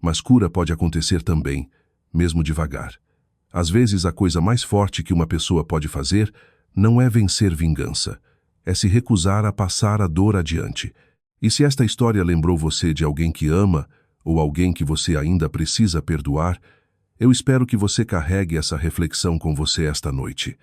Mas cura pode acontecer também, mesmo devagar. Às vezes a coisa mais forte que uma pessoa pode fazer não é vencer vingança, é se recusar a passar a dor adiante. E se esta história lembrou você de alguém que ama, ou alguém que você ainda precisa perdoar, eu espero que você carregue essa reflexão com você esta noite.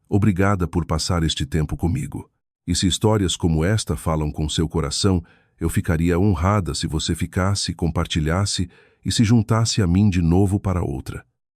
Obrigada por passar este tempo comigo. E se histórias como esta falam com seu coração, eu ficaria honrada se você ficasse, compartilhasse e se juntasse a mim de novo para outra.